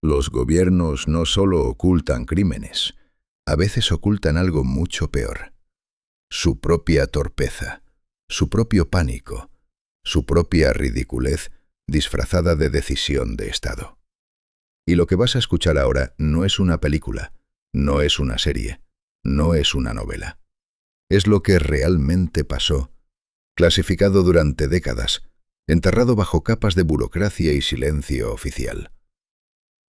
Los gobiernos no solo ocultan crímenes, a veces ocultan algo mucho peor: su propia torpeza, su propio pánico, su propia ridiculez disfrazada de decisión de Estado. Y lo que vas a escuchar ahora no es una película, no es una serie, no es una novela. Es lo que realmente pasó, clasificado durante décadas, enterrado bajo capas de burocracia y silencio oficial.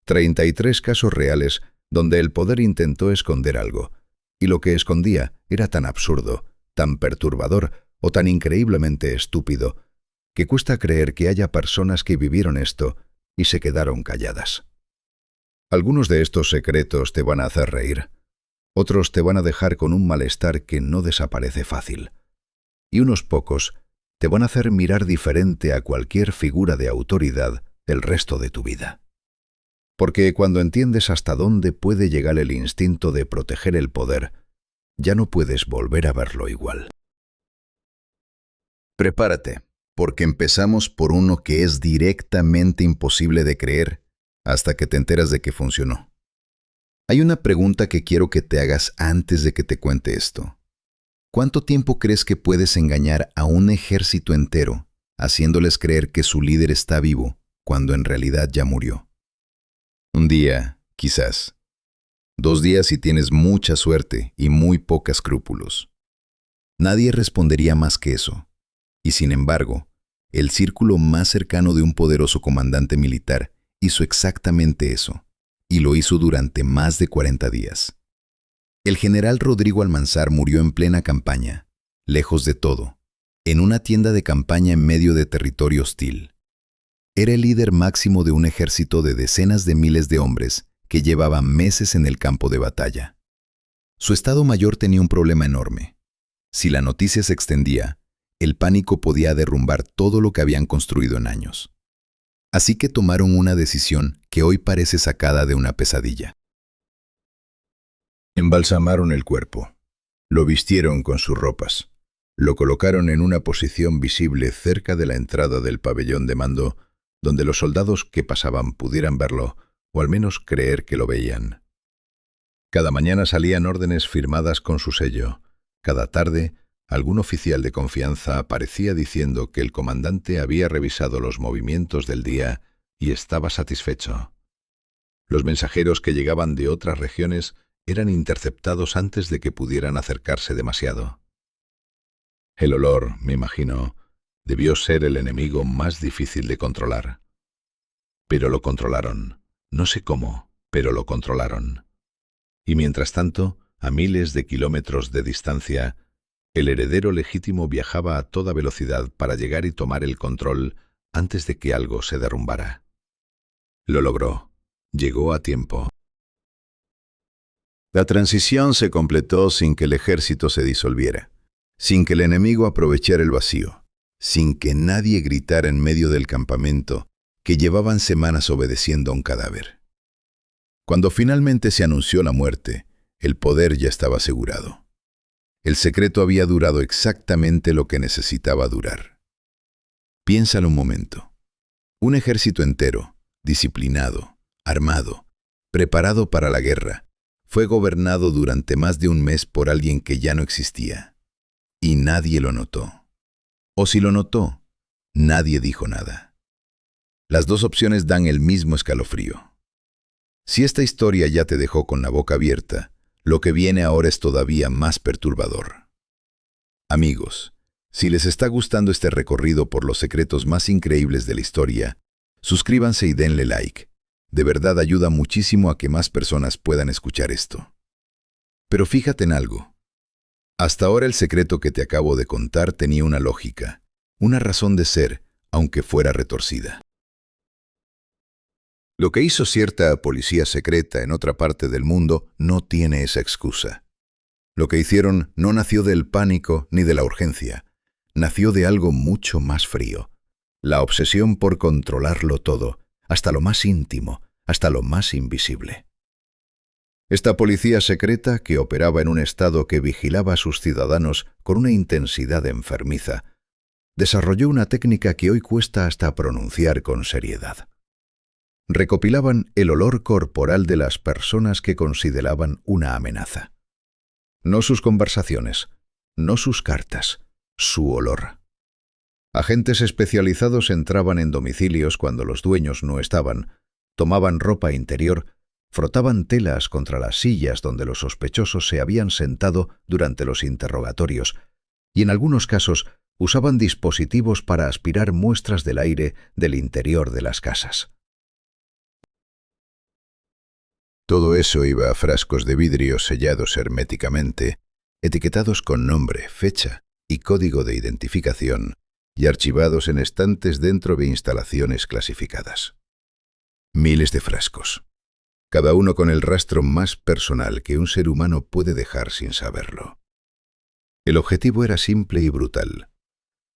33 casos reales donde el poder intentó esconder algo, y lo que escondía era tan absurdo, tan perturbador o tan increíblemente estúpido, que cuesta creer que haya personas que vivieron esto y se quedaron calladas. Algunos de estos secretos te van a hacer reír, otros te van a dejar con un malestar que no desaparece fácil, y unos pocos te van a hacer mirar diferente a cualquier figura de autoridad el resto de tu vida. Porque cuando entiendes hasta dónde puede llegar el instinto de proteger el poder, ya no puedes volver a verlo igual. Prepárate, porque empezamos por uno que es directamente imposible de creer hasta que te enteras de que funcionó. Hay una pregunta que quiero que te hagas antes de que te cuente esto. ¿Cuánto tiempo crees que puedes engañar a un ejército entero, haciéndoles creer que su líder está vivo, cuando en realidad ya murió? Un día, quizás. 2 días si tienes mucha suerte y muy pocos escrúpulos. Nadie respondería más que eso. Y sin embargo, el círculo más cercano de un poderoso comandante militar hizo exactamente eso, y lo hizo durante más de 40 días. El general Rodrigo Almanzar murió en plena campaña, lejos de todo, en una tienda de campaña en medio de territorio hostil. Era el líder máximo de un ejército de decenas de miles de hombres que llevaban meses en el campo de batalla. Su estado mayor tenía un problema enorme. Si la noticia se extendía, el pánico podía derrumbar todo lo que habían construido en años. Así que tomaron una decisión que hoy parece sacada de una pesadilla. Embalsamaron el cuerpo, lo vistieron con sus ropas, lo colocaron en una posición visible cerca de la entrada del pabellón de mando, donde los soldados que pasaban pudieran verlo, o al menos creer que lo veían. Cada mañana salían órdenes firmadas con su sello. Cada tarde, algún oficial de confianza aparecía diciendo que el comandante había revisado los movimientos del día y estaba satisfecho. Los mensajeros que llegaban de otras regiones eran interceptados antes de que pudieran acercarse demasiado. El olor, me imagino, debió ser el enemigo más difícil de controlar. Pero lo controlaron. No sé cómo, pero lo controlaron. Y mientras tanto, a miles de kilómetros de distancia, el heredero legítimo viajaba a toda velocidad para llegar y tomar el control antes de que algo se derrumbara. Lo logró. Llegó a tiempo. La transición se completó sin que el ejército se disolviera, sin que el enemigo aprovechara el vacío, sin que nadie gritara en medio del campamento que llevaban semanas obedeciendo a un cadáver. Cuando finalmente se anunció la muerte, el poder ya estaba asegurado. El secreto había durado exactamente lo que necesitaba durar. Piénsalo un momento. Un ejército entero, disciplinado, armado, preparado para la guerra, fue gobernado durante más de un mes por alguien que ya no existía. Y nadie lo notó. O si lo notó, nadie dijo nada. Las dos opciones dan el mismo escalofrío. Si esta historia ya te dejó con la boca abierta, lo que viene ahora es todavía más perturbador. Amigos, si les está gustando este recorrido por los secretos más increíbles de la historia, suscríbanse y denle like. De verdad ayuda muchísimo a que más personas puedan escuchar esto. Pero fíjate en algo. Hasta ahora el secreto que te acabo de contar tenía una lógica, una razón de ser, aunque fuera retorcida. Lo que hizo cierta policía secreta en otra parte del mundo no tiene esa excusa. Lo que hicieron no nació del pánico ni de la urgencia, nació de algo mucho más frío. La obsesión por controlarlo todo, hasta lo más íntimo, hasta lo más invisible. Esta policía secreta, que operaba en un estado que vigilaba a sus ciudadanos con una intensidad enfermiza, desarrolló una técnica que hoy cuesta hasta pronunciar con seriedad. Recopilaban el olor corporal de las personas que consideraban una amenaza. No sus conversaciones, no sus cartas, su olor. Agentes especializados entraban en domicilios cuando los dueños no estaban, tomaban ropa interior, frotaban telas contra las sillas donde los sospechosos se habían sentado durante los interrogatorios y en algunos casos usaban dispositivos para aspirar muestras del aire del interior de las casas. Todo eso iba a frascos de vidrio sellados herméticamente, etiquetados con nombre, fecha y código de identificación y archivados en estantes dentro de instalaciones clasificadas. Miles de frascos, cada uno con el rastro más personal que un ser humano puede dejar sin saberlo. El objetivo era simple y brutal.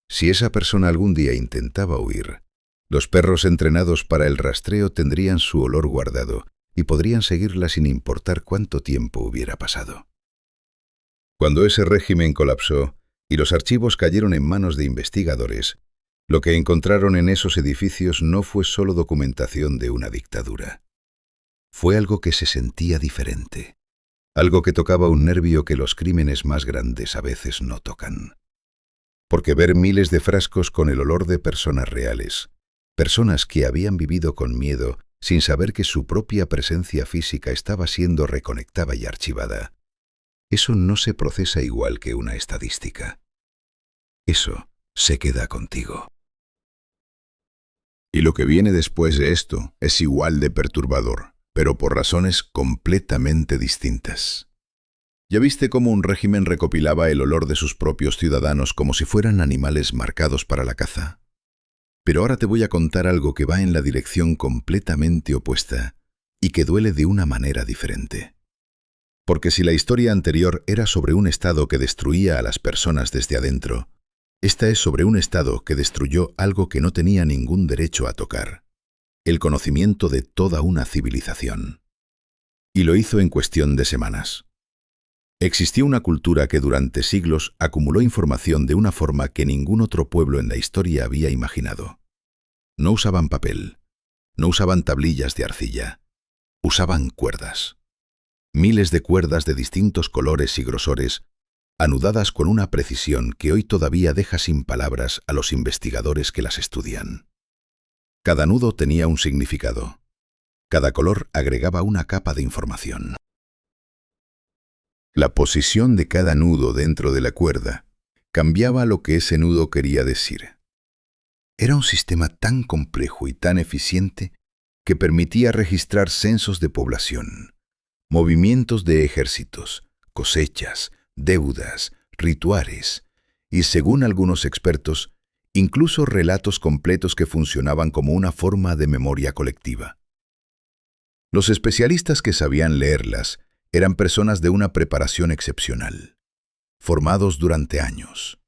Si esa persona algún día intentaba huir, los perros entrenados para el rastreo tendrían su olor guardado y podrían seguirla sin importar cuánto tiempo hubiera pasado. Cuando ese régimen colapsó y los archivos cayeron en manos de investigadores, lo que encontraron en esos edificios no fue solo documentación de una dictadura. Fue algo que se sentía diferente, algo que tocaba un nervio que los crímenes más grandes a veces no tocan. Porque ver miles de frascos con el olor de personas reales, personas que habían vivido con miedo sin saber que su propia presencia física estaba siendo reconectada y archivada, eso no se procesa igual que una estadística. Eso se queda contigo. Y lo que viene después de esto es igual de perturbador, pero por razones completamente distintas. ¿Ya viste cómo un régimen recopilaba el olor de sus propios ciudadanos como si fueran animales marcados para la caza? Pero ahora te voy a contar algo que va en la dirección completamente opuesta y que duele de una manera diferente. Porque si la historia anterior era sobre un Estado que destruía a las personas desde adentro, esta es sobre un Estado que destruyó algo que no tenía ningún derecho a tocar: el conocimiento de toda una civilización. Y lo hizo en cuestión de semanas. Existió una cultura que durante siglos acumuló información de una forma que ningún otro pueblo en la historia había imaginado. No usaban papel, no usaban tablillas de arcilla, usaban cuerdas. Miles de cuerdas de distintos colores y grosores, anudadas con una precisión que hoy todavía deja sin palabras a los investigadores que las estudian. Cada nudo tenía un significado. Cada color agregaba una capa de información. La posición de cada nudo dentro de la cuerda cambiaba lo que ese nudo quería decir. Era un sistema tan complejo y tan eficiente que permitía registrar censos de población, movimientos de ejércitos, cosechas, deudas, rituales y, según algunos expertos, incluso relatos completos que funcionaban como una forma de memoria colectiva. Los especialistas que sabían leerlas eran personas de una preparación excepcional, formados durante años,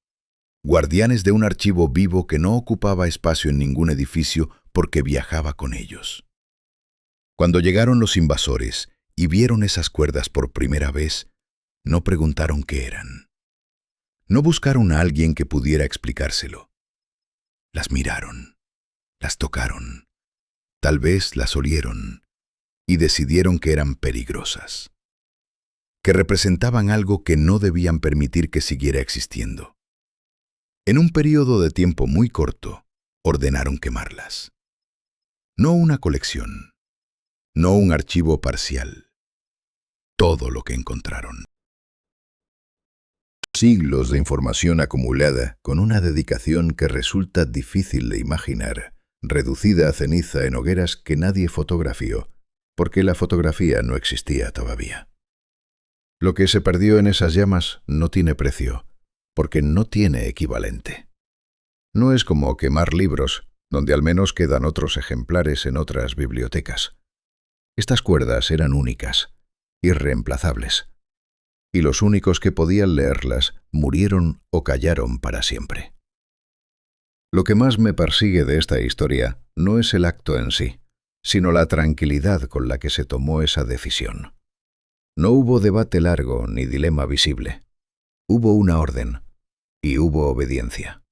guardianes de un archivo vivo que no ocupaba espacio en ningún edificio porque viajaba con ellos. Cuando llegaron los invasores y vieron esas cuerdas por primera vez, no preguntaron qué eran. No buscaron a alguien que pudiera explicárselo. Las miraron, las tocaron, tal vez las olieron y decidieron que eran peligrosas, que representaban algo que no debían permitir que siguiera existiendo. En un periodo de tiempo muy corto, ordenaron quemarlas. No una colección, no un archivo parcial, todo lo que encontraron. Siglos de información acumulada con una dedicación que resulta difícil de imaginar, reducida a ceniza en hogueras que nadie fotografió, porque la fotografía no existía todavía. Lo que se perdió en esas llamas no tiene precio, porque no tiene equivalente. No es como quemar libros, donde al menos quedan otros ejemplares en otras bibliotecas. Estas cuerdas eran únicas, irreemplazables, y los únicos que podían leerlas murieron o callaron para siempre. Lo que más me persigue de esta historia no es el acto en sí, sino la tranquilidad con la que se tomó esa decisión. No hubo debate largo ni dilema visible. Hubo una orden y hubo obediencia.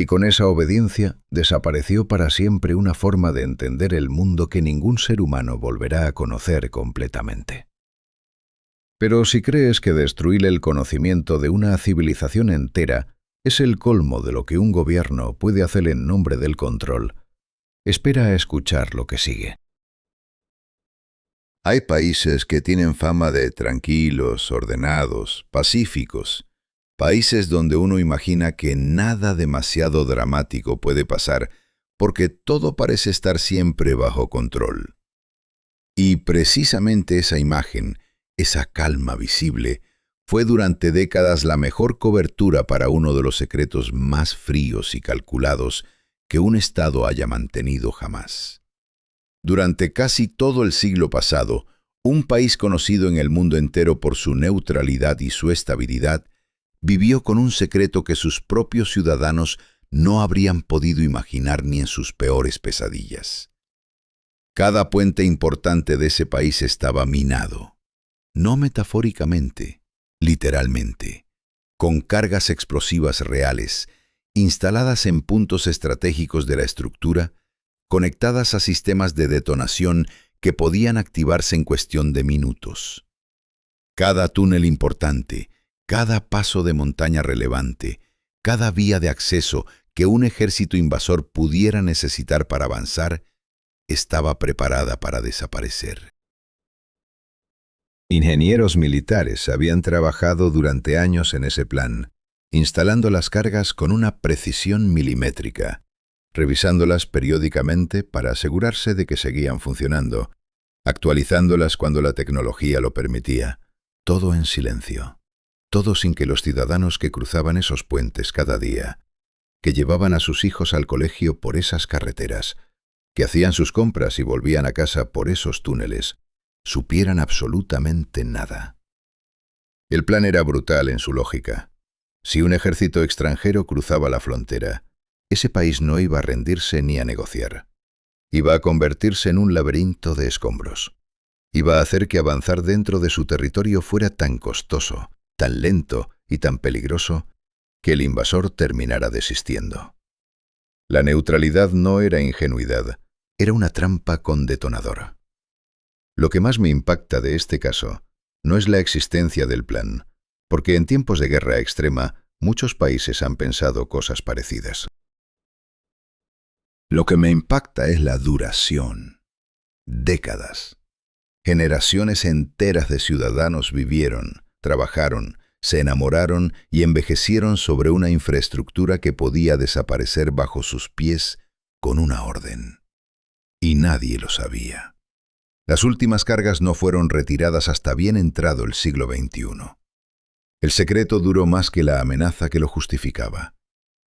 y con esa obediencia desapareció para siempre una forma de entender el mundo que ningún ser humano volverá a conocer completamente. Pero si crees que destruir el conocimiento de una civilización entera es el colmo de lo que un gobierno puede hacer en nombre del control, espera a escuchar lo que sigue. Hay países que tienen fama de tranquilos, ordenados, pacíficos, países donde uno imagina que nada demasiado dramático puede pasar porque todo parece estar siempre bajo control. Y precisamente esa imagen, esa calma visible, fue durante décadas la mejor cobertura para uno de los secretos más fríos y calculados que un Estado haya mantenido jamás. Durante casi todo el siglo pasado, un país conocido en el mundo entero por su neutralidad y su estabilidad, vivió con un secreto que sus propios ciudadanos no habrían podido imaginar ni en sus peores pesadillas. Cada puente importante de ese país estaba minado, no metafóricamente, literalmente, con cargas explosivas reales, instaladas en puntos estratégicos de la estructura, conectadas a sistemas de detonación que podían activarse en cuestión de minutos. Cada túnel importante, cada paso de montaña relevante, cada vía de acceso que un ejército invasor pudiera necesitar para avanzar, estaba preparada para desaparecer. Ingenieros militares habían trabajado durante años en ese plan, instalando las cargas con una precisión milimétrica, revisándolas periódicamente para asegurarse de que seguían funcionando, actualizándolas cuando la tecnología lo permitía, todo en silencio. Todo sin que los ciudadanos que cruzaban esos puentes cada día, que llevaban a sus hijos al colegio por esas carreteras, que hacían sus compras y volvían a casa por esos túneles, supieran absolutamente nada. El plan era brutal en su lógica. Si un ejército extranjero cruzaba la frontera, ese país no iba a rendirse ni a negociar. Iba a convertirse en un laberinto de escombros. Iba a hacer que avanzar dentro de su territorio fuera tan costoso, tan lento y tan peligroso, que el invasor terminara desistiendo. La neutralidad no era ingenuidad, era una trampa con detonador. Lo que más me impacta de este caso no es la existencia del plan, porque en tiempos de guerra extrema muchos países han pensado cosas parecidas. Lo que me impacta es la duración. Décadas. Generaciones enteras de ciudadanos vivieron, trabajaron, se enamoraron y envejecieron sobre una infraestructura que podía desaparecer bajo sus pies con una orden. Y nadie lo sabía. Las últimas cargas no fueron retiradas hasta bien entrado el siglo XXI. El secreto duró más que la amenaza que lo justificaba.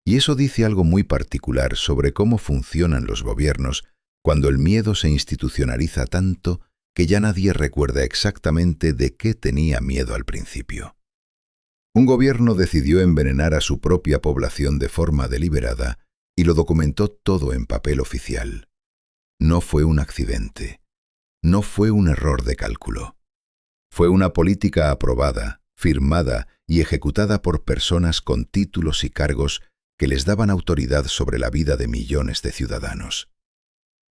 Y eso dice algo muy particular sobre cómo funcionan los gobiernos cuando el miedo se institucionaliza tanto que ya nadie recuerda exactamente de qué tenía miedo al principio. Un gobierno decidió envenenar a su propia población de forma deliberada y lo documentó todo en papel oficial. No fue un accidente. No fue un error de cálculo. Fue una política aprobada, firmada y ejecutada por personas con títulos y cargos que les daban autoridad sobre la vida de millones de ciudadanos.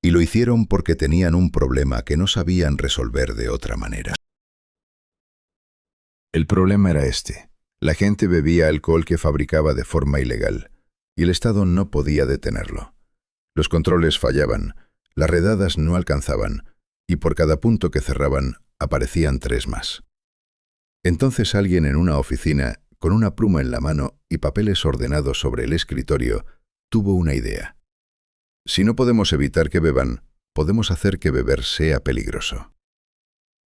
Y lo hicieron porque tenían un problema que no sabían resolver de otra manera. El problema era este. La gente bebía alcohol que fabricaba de forma ilegal, y el Estado no podía detenerlo. Los controles fallaban, las redadas no alcanzaban, y por cada punto que cerraban, aparecían 3 más. Entonces alguien en una oficina, con una pluma en la mano y papeles ordenados sobre el escritorio, tuvo una idea. Si no podemos evitar que beban, podemos hacer que beber sea peligroso.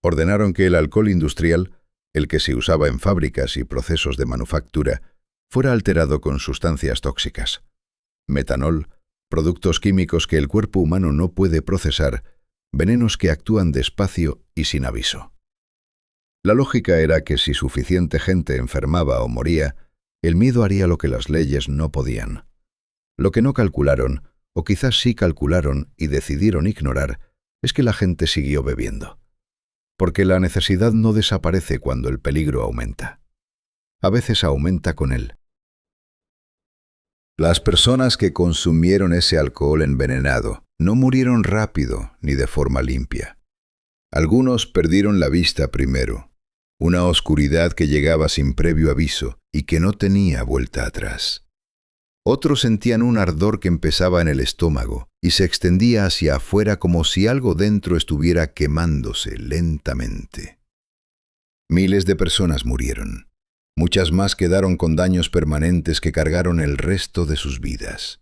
Ordenaron que el alcohol industrial, el que se usaba en fábricas y procesos de manufactura, fuera alterado con sustancias tóxicas. Metanol, productos químicos que el cuerpo humano no puede procesar, venenos que actúan despacio y sin aviso. La lógica era que si suficiente gente enfermaba o moría, el miedo haría lo que las leyes no podían. Lo que no calcularon, o quizás sí calcularon y decidieron ignorar, es que la gente siguió bebiendo. Porque la necesidad no desaparece cuando el peligro aumenta. A veces aumenta con él. Las personas que consumieron ese alcohol envenenado no murieron rápido ni de forma limpia. Algunos perdieron la vista primero, una oscuridad que llegaba sin previo aviso y que no tenía vuelta atrás. Otros sentían un ardor que empezaba en el estómago y se extendía hacia afuera como si algo dentro estuviera quemándose lentamente. Miles de personas murieron. Muchas más quedaron con daños permanentes que cargaron el resto de sus vidas.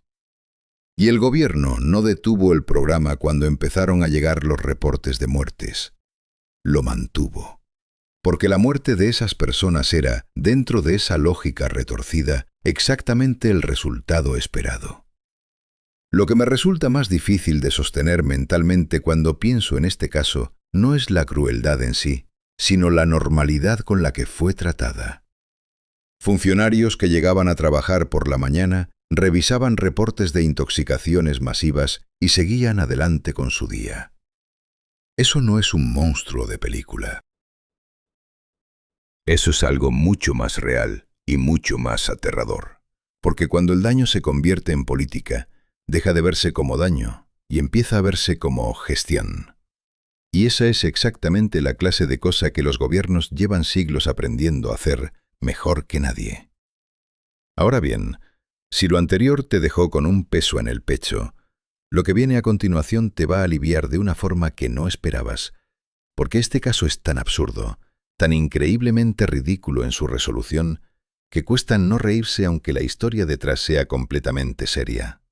Y el gobierno no detuvo el programa cuando empezaron a llegar los reportes de muertes. Lo mantuvo. Porque la muerte de esas personas era, dentro de esa lógica retorcida, exactamente el resultado esperado. Lo que me resulta más difícil de sostener mentalmente cuando pienso en este caso no es la crueldad en sí, sino la normalidad con la que fue tratada. Funcionarios que llegaban a trabajar por la mañana revisaban reportes de intoxicaciones masivas y seguían adelante con su día. Eso no es un monstruo de película. Eso es algo mucho más real y mucho más aterrador. Porque cuando el daño se convierte en política, deja de verse como daño y empieza a verse como gestión. Y esa es exactamente la clase de cosa que los gobiernos llevan siglos aprendiendo a hacer mejor que nadie. Ahora bien, si lo anterior te dejó con un peso en el pecho, lo que viene a continuación te va a aliviar de una forma que no esperabas, porque este caso es tan absurdo, tan increíblemente ridículo en su resolución, que cuesta no reírse aunque la historia detrás sea completamente seria.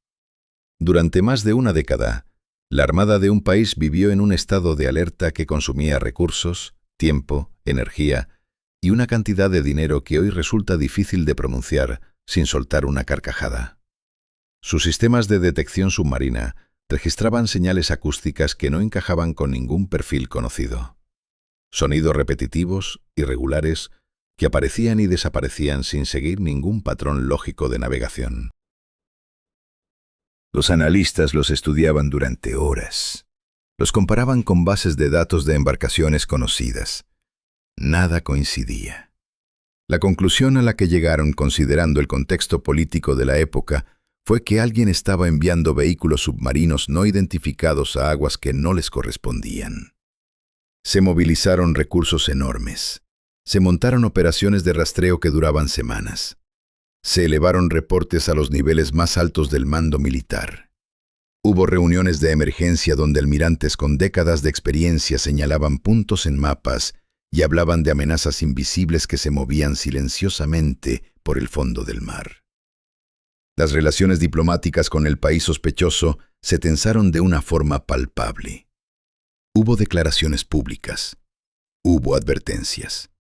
Durante más de una década, la Armada de un país vivió en un estado de alerta que consumía recursos, tiempo, energía y una cantidad de dinero que hoy resulta difícil de pronunciar sin soltar una carcajada. Sus sistemas de detección submarina registraban señales acústicas que no encajaban con ningún perfil conocido. Sonidos repetitivos, irregulares, que aparecían y desaparecían sin seguir ningún patrón lógico de navegación. Los analistas los estudiaban durante horas. Los comparaban con bases de datos de embarcaciones conocidas. Nada coincidía. La conclusión a la que llegaron considerando el contexto político de la época fue que alguien estaba enviando vehículos submarinos no identificados a aguas que no les correspondían. Se movilizaron recursos enormes. Se montaron operaciones de rastreo que duraban semanas. Se elevaron reportes a los niveles más altos del mando militar. Hubo reuniones de emergencia donde almirantes con décadas de experiencia señalaban puntos en mapas y hablaban de amenazas invisibles que se movían silenciosamente por el fondo del mar. Las relaciones diplomáticas con el país sospechoso se tensaron de una forma palpable. Hubo declaraciones públicas. Hubo advertencias.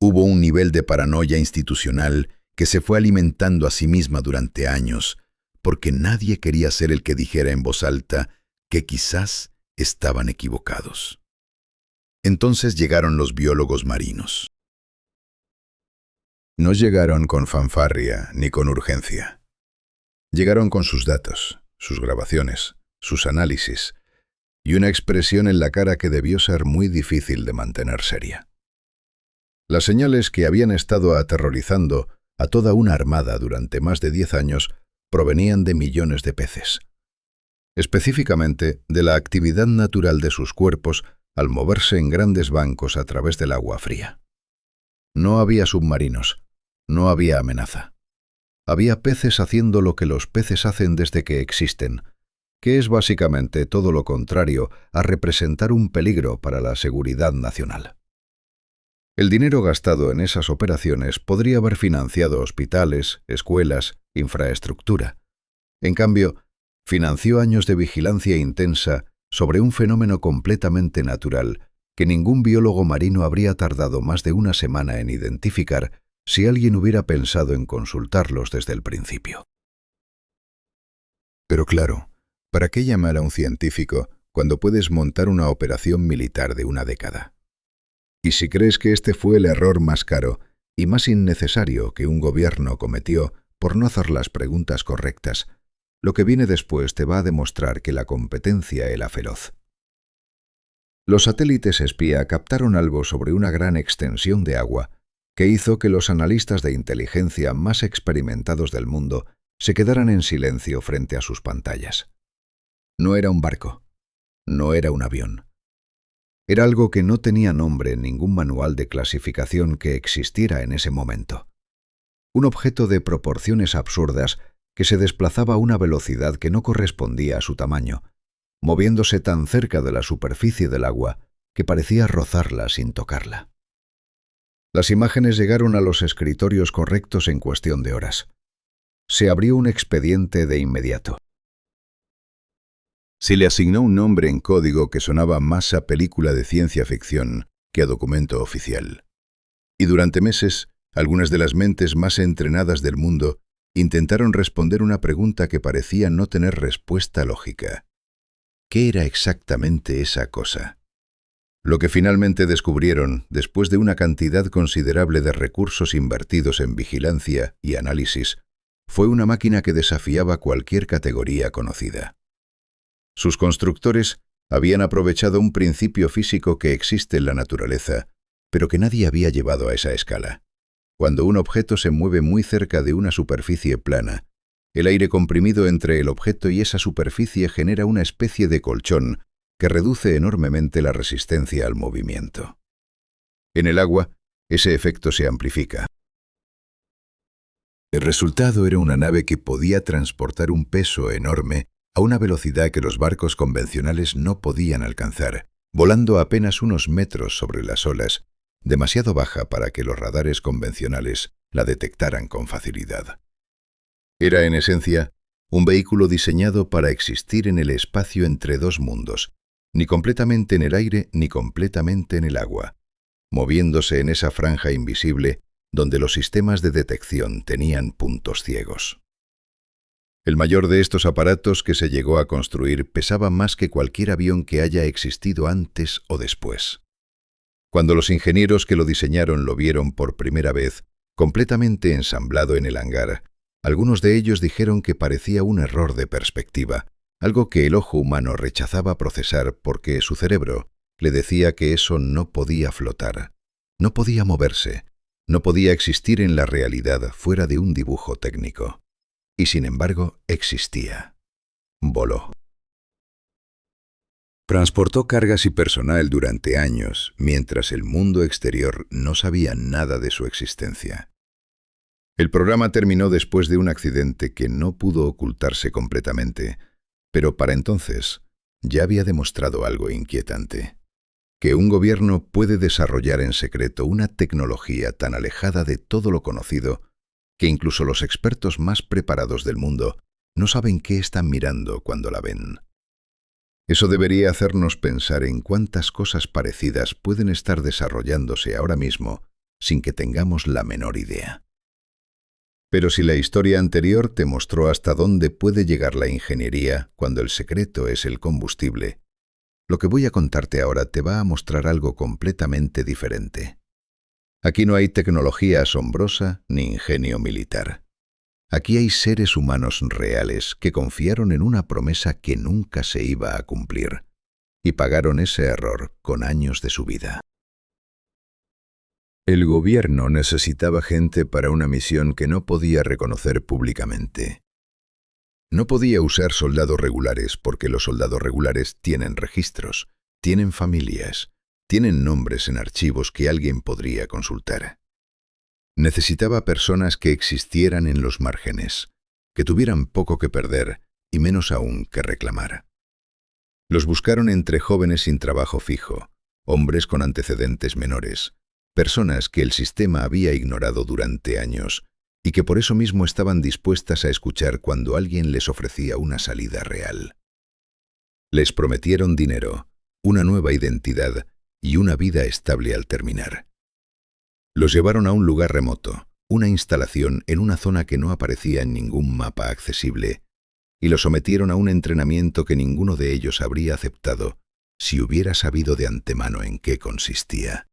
Hubo un nivel de paranoia institucional que se fue alimentando a sí misma durante años, porque nadie quería ser el que dijera en voz alta que quizás estaban equivocados. Entonces llegaron los biólogos marinos. No llegaron con fanfarria ni con urgencia. Llegaron con sus datos, sus grabaciones, sus análisis y una expresión en la cara que debió ser muy difícil de mantener seria. Las señales que habían estado aterrorizando a toda una armada durante más de 10 años provenían de millones de peces. Específicamente de la actividad natural de sus cuerpos al moverse en grandes bancos a través del agua fría. No había submarinos, no había amenaza. Había peces haciendo lo que los peces hacen desde que existen, que es básicamente todo lo contrario a representar un peligro para la seguridad nacional. El dinero gastado en esas operaciones podría haber financiado hospitales, escuelas, infraestructura. En cambio, financió años de vigilancia intensa sobre un fenómeno completamente natural que ningún biólogo marino habría tardado más de una semana en identificar si alguien hubiera pensado en consultarlos desde el principio. Pero claro, ¿para qué llamar a un científico cuando puedes montar una operación militar de una década? Y si crees que este fue el error más caro y más innecesario que un gobierno cometió por no hacer las preguntas correctas, lo que viene después te va a demostrar que la competencia era feroz. Los satélites espía captaron algo sobre una gran extensión de agua que hizo que los analistas de inteligencia más experimentados del mundo se quedaran en silencio frente a sus pantallas. No era un barco, no era un avión. Era algo que no tenía nombre en ningún manual de clasificación que existiera en ese momento. Un objeto de proporciones absurdas que se desplazaba a una velocidad que no correspondía a su tamaño, moviéndose tan cerca de la superficie del agua que parecía rozarla sin tocarla. Las imágenes llegaron a los escritorios correctos en cuestión de horas. Se abrió un expediente de inmediato. Se le asignó un nombre en código que sonaba más a película de ciencia ficción que a documento oficial. Y durante meses, algunas de las mentes más entrenadas del mundo intentaron responder una pregunta que parecía no tener respuesta lógica. ¿Qué era exactamente esa cosa? Lo que finalmente descubrieron, después de una cantidad considerable de recursos invertidos en vigilancia y análisis, fue una máquina que desafiaba cualquier categoría conocida. Sus constructores habían aprovechado un principio físico que existe en la naturaleza, pero que nadie había llevado a esa escala. Cuando un objeto se mueve muy cerca de una superficie plana, el aire comprimido entre el objeto y esa superficie genera una especie de colchón que reduce enormemente la resistencia al movimiento. En el agua, ese efecto se amplifica. El resultado era una nave que podía transportar un peso enorme a una velocidad que los barcos convencionales no podían alcanzar, volando apenas unos metros sobre las olas, demasiado baja para que los radares convencionales la detectaran con facilidad. Era, en esencia, un vehículo diseñado para existir en el espacio entre dos mundos, ni completamente en el aire ni completamente en el agua, moviéndose en esa franja invisible donde los sistemas de detección tenían puntos ciegos. El mayor de estos aparatos que se llegó a construir pesaba más que cualquier avión que haya existido antes o después. Cuando los ingenieros que lo diseñaron lo vieron por primera vez, completamente ensamblado en el hangar, algunos de ellos dijeron que parecía un error de perspectiva, algo que el ojo humano rechazaba procesar porque su cerebro le decía que eso no podía flotar, no podía moverse, no podía existir en la realidad fuera de un dibujo técnico. Y sin embargo, existía. Voló. Transportó cargas y personal durante años, mientras el mundo exterior no sabía nada de su existencia. El programa terminó después de un accidente que no pudo ocultarse completamente, pero para entonces ya había demostrado algo inquietante: que un gobierno puede desarrollar en secreto una tecnología tan alejada de todo lo conocido que incluso los expertos más preparados del mundo no saben qué están mirando cuando la ven. Eso debería hacernos pensar en cuántas cosas parecidas pueden estar desarrollándose ahora mismo sin que tengamos la menor idea. Pero si la historia anterior te mostró hasta dónde puede llegar la ingeniería cuando el secreto es el combustible, lo que voy a contarte ahora te va a mostrar algo completamente diferente. Aquí no hay tecnología asombrosa ni ingenio militar. Aquí hay seres humanos reales que confiaron en una promesa que nunca se iba a cumplir y pagaron ese error con años de su vida. El gobierno necesitaba gente para una misión que no podía reconocer públicamente. No podía usar soldados regulares porque los soldados regulares tienen registros, tienen familias, tienen nombres en archivos que alguien podría consultar. Necesitaba personas que existieran en los márgenes, que tuvieran poco que perder y menos aún que reclamar. Los buscaron entre jóvenes sin trabajo fijo, hombres con antecedentes menores, personas que el sistema había ignorado durante años y que por eso mismo estaban dispuestas a escuchar cuando alguien les ofrecía una salida real. Les prometieron dinero, una nueva identidad y una vida estable al terminar. Los llevaron a un lugar remoto, una instalación en una zona que no aparecía en ningún mapa accesible, y los sometieron a un entrenamiento que ninguno de ellos habría aceptado si hubiera sabido de antemano en qué consistía.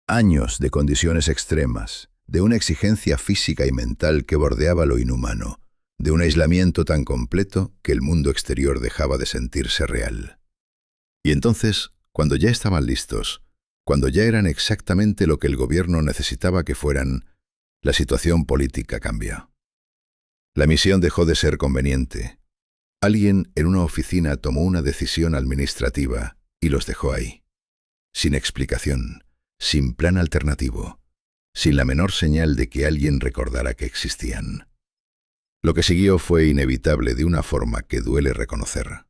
Años de condiciones extremas, de una exigencia física y mental que bordeaba lo inhumano, de un aislamiento tan completo que el mundo exterior dejaba de sentirse real. Y entonces, cuando ya estaban listos, cuando ya eran exactamente lo que el gobierno necesitaba que fueran, la situación política cambió. La misión dejó de ser conveniente. Alguien en una oficina tomó una decisión administrativa y los dejó ahí. Sin explicación, sin plan alternativo, sin la menor señal de que alguien recordara que existían. Lo que siguió fue inevitable de una forma que duele reconocer.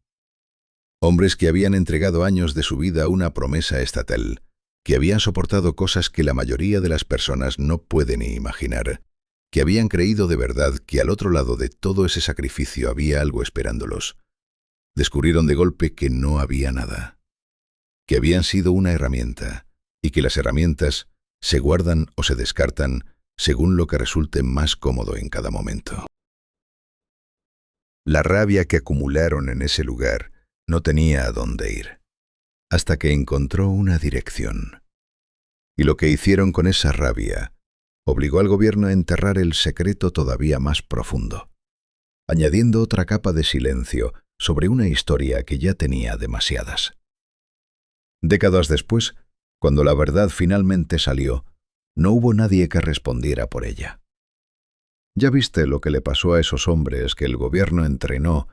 Hombres que habían entregado años de su vida a una promesa estatal, que habían soportado cosas que la mayoría de las personas no pueden ni imaginar, que habían creído de verdad que al otro lado de todo ese sacrificio había algo esperándolos, descubrieron de golpe que no había nada, que habían sido una herramienta, y que las herramientas se guardan o se descartan según lo que resulte más cómodo en cada momento. La rabia que acumularon en ese lugar no tenía a dónde ir, hasta que encontró una dirección. Y lo que hicieron con esa rabia obligó al gobierno a enterrar el secreto todavía más profundo, añadiendo otra capa de silencio sobre una historia que ya tenía demasiadas. Décadas después, cuando la verdad finalmente salió, no hubo nadie que respondiera por ella. Ya viste lo que le pasó a esos hombres que el gobierno entrenó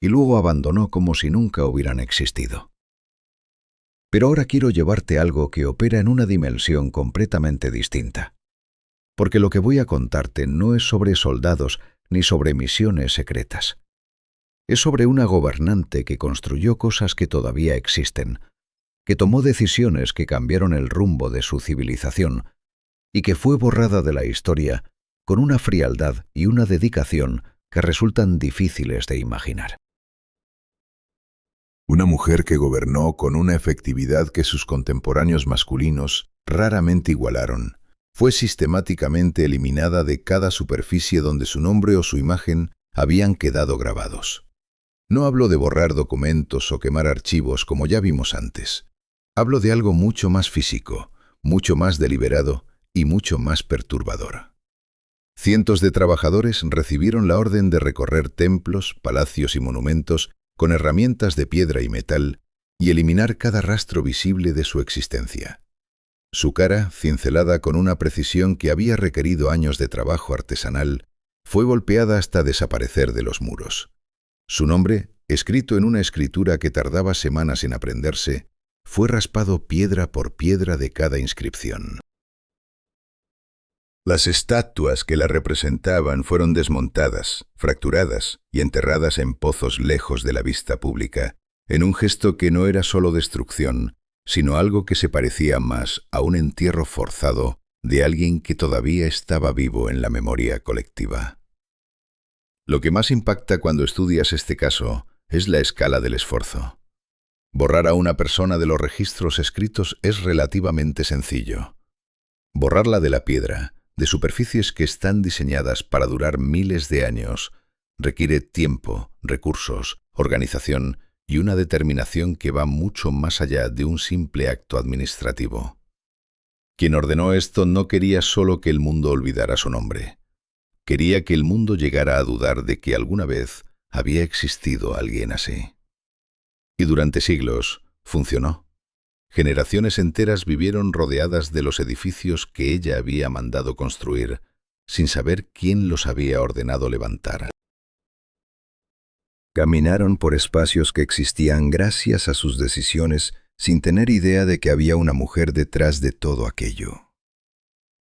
y luego abandonó como si nunca hubieran existido. Pero ahora quiero llevarte a algo que opera en una dimensión completamente distinta. Porque lo que voy a contarte no es sobre soldados ni sobre misiones secretas. Es sobre una gobernante que construyó cosas que todavía existen, que tomó decisiones que cambiaron el rumbo de su civilización y que fue borrada de la historia con una frialdad y una dedicación que resultan difíciles de imaginar. Una mujer que gobernó con una efectividad que sus contemporáneos masculinos raramente igualaron, fue sistemáticamente eliminada de cada superficie donde su nombre o su imagen habían quedado grabados. No hablo de borrar documentos o quemar archivos como ya vimos antes. Hablo de algo mucho más físico, mucho más deliberado y mucho más perturbador. Cientos de trabajadores recibieron la orden de recorrer templos, palacios y monumentos con herramientas de piedra y metal y eliminar cada rastro visible de su existencia. Su cara, cincelada con una precisión que había requerido años de trabajo artesanal, fue golpeada hasta desaparecer de los muros. Su nombre, escrito en una escritura que tardaba semanas en aprenderse, fue raspado piedra por piedra de cada inscripción. Las estatuas que la representaban fueron desmontadas, fracturadas y enterradas en pozos lejos de la vista pública, en un gesto que no era solo destrucción, sino algo que se parecía más a un entierro forzado de alguien que todavía estaba vivo en la memoria colectiva. Lo que más impacta cuando estudias este caso es la escala del esfuerzo. Borrar a una persona de los registros escritos es relativamente sencillo. Borrarla de la piedra, de superficies que están diseñadas para durar miles de años, requiere tiempo, recursos, organización y una determinación que va mucho más allá de un simple acto administrativo. Quien ordenó esto no quería solo que el mundo olvidara su nombre. Quería que el mundo llegara a dudar de que alguna vez había existido alguien así. Y durante siglos funcionó. Generaciones enteras vivieron rodeadas de los edificios que ella había mandado construir, sin saber quién los había ordenado levantar. Caminaron por espacios que existían gracias a sus decisiones, sin tener idea de que había una mujer detrás de todo aquello.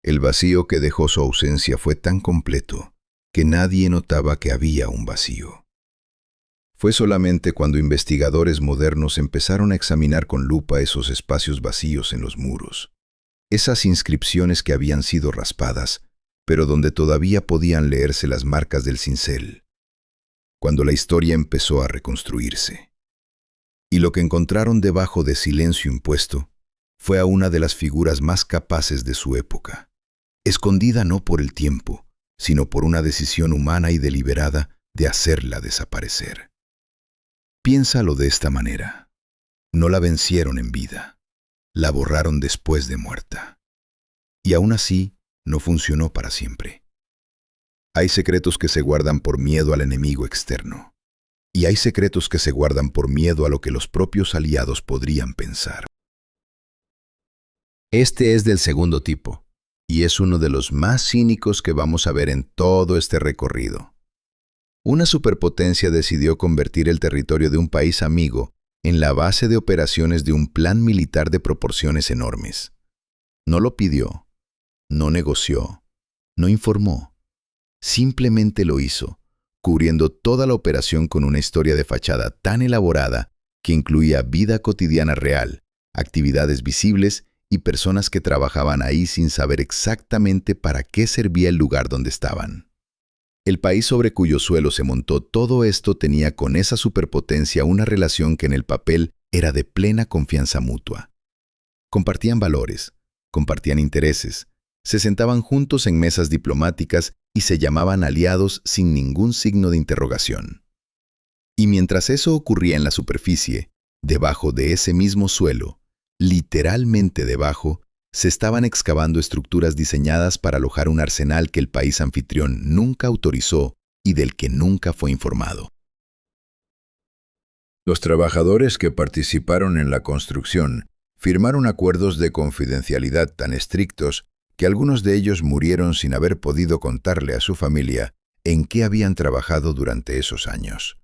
El vacío que dejó su ausencia fue tan completo que nadie notaba que había un vacío. Fue solamente cuando investigadores modernos empezaron a examinar con lupa esos espacios vacíos en los muros, esas inscripciones que habían sido raspadas, pero donde todavía podían leerse las marcas del cincel, cuando la historia empezó a reconstruirse. Y lo que encontraron debajo de silencio impuesto fue a una de las figuras más capaces de su época, escondida no por el tiempo, sino por una decisión humana y deliberada de hacerla desaparecer. Piénsalo de esta manera. No la vencieron en vida, la borraron después de muerta. Y aún así, no funcionó para siempre. Hay secretos que se guardan por miedo al enemigo externo. Y hay secretos que se guardan por miedo a lo que los propios aliados podrían pensar. Este es del segundo tipo, y es uno de los más cínicos que vamos a ver en todo este recorrido. Una superpotencia decidió convertir el territorio de un país amigo en la base de operaciones de un plan militar de proporciones enormes. No lo pidió, no negoció, no informó. Simplemente lo hizo, cubriendo toda la operación con una historia de fachada tan elaborada que incluía vida cotidiana real, actividades visibles y personas que trabajaban ahí sin saber exactamente para qué servía el lugar donde estaban. El país sobre cuyo suelo se montó todo esto tenía con esa superpotencia una relación que en el papel era de plena confianza mutua. Compartían valores, compartían intereses, se sentaban juntos en mesas diplomáticas y se llamaban aliados sin ningún signo de interrogación. Y mientras eso ocurría en la superficie, debajo de ese mismo suelo, literalmente debajo, se estaban excavando estructuras diseñadas para alojar un arsenal que el país anfitrión nunca autorizó y del que nunca fue informado. Los trabajadores que participaron en la construcción firmaron acuerdos de confidencialidad tan estrictos que algunos de ellos murieron sin haber podido contarle a su familia en qué habían trabajado durante esos años.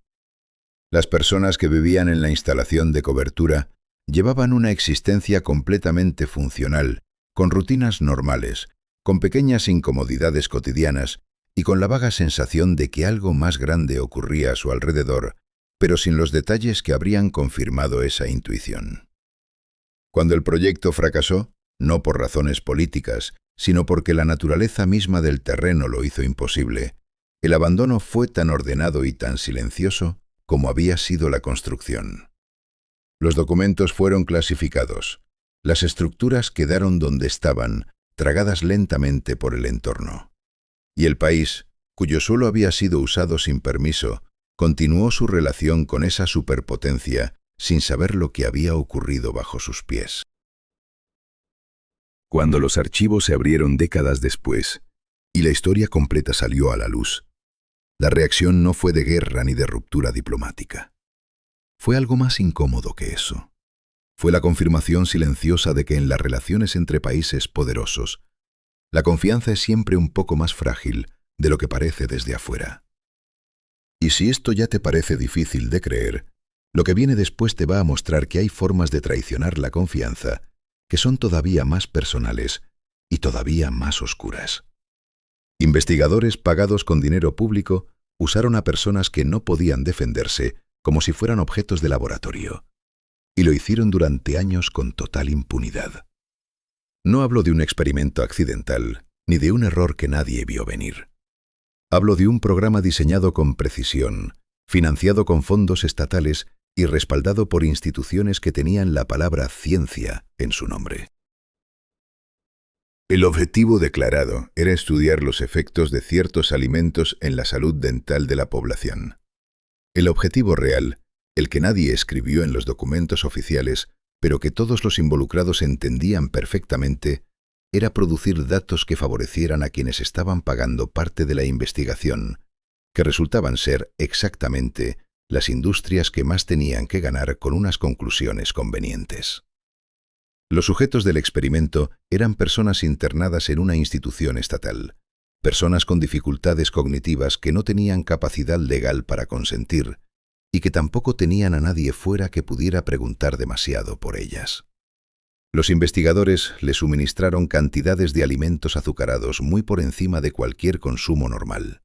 Las personas que vivían en la instalación de cobertura llevaban una existencia completamente funcional, con rutinas normales, con pequeñas incomodidades cotidianas y con la vaga sensación de que algo más grande ocurría a su alrededor, pero sin los detalles que habrían confirmado esa intuición. Cuando el proyecto fracasó, no por razones políticas, sino porque la naturaleza misma del terreno lo hizo imposible, el abandono fue tan ordenado y tan silencioso como había sido la construcción. Los documentos fueron clasificados. Las estructuras quedaron donde estaban, tragadas lentamente por el entorno. Y el país, cuyo suelo había sido usado sin permiso, continuó su relación con esa superpotencia sin saber lo que había ocurrido bajo sus pies. Cuando los archivos se abrieron décadas después, y la historia completa salió a la luz, la reacción no fue de guerra ni de ruptura diplomática. Fue algo más incómodo que eso. Fue la confirmación silenciosa de que en las relaciones entre países poderosos, la confianza es siempre un poco más frágil de lo que parece desde afuera. Y si esto ya te parece difícil de creer, lo que viene después te va a mostrar que hay formas de traicionar la confianza que son todavía más personales y todavía más oscuras. Investigadores pagados con dinero público usaron a personas que no podían defenderse como si fueran objetos de laboratorio, y lo hicieron durante años con total impunidad. No hablo de un experimento accidental, ni de un error que nadie vio venir. Hablo de un programa diseñado con precisión, financiado con fondos estatales y respaldado por instituciones que tenían la palabra ciencia en su nombre. El objetivo declarado era estudiar los efectos de ciertos alimentos en la salud dental de la población. El objetivo real, el que nadie escribió en los documentos oficiales, pero que todos los involucrados entendían perfectamente, era producir datos que favorecieran a quienes estaban pagando parte de la investigación, que resultaban ser exactamente las industrias que más tenían que ganar con unas conclusiones convenientes. Los sujetos del experimento eran personas internadas en una institución estatal, personas con dificultades cognitivas que no tenían capacidad legal para consentir y que tampoco tenían a nadie fuera que pudiera preguntar demasiado por ellas. Los investigadores les suministraron cantidades de alimentos azucarados muy por encima de cualquier consumo normal,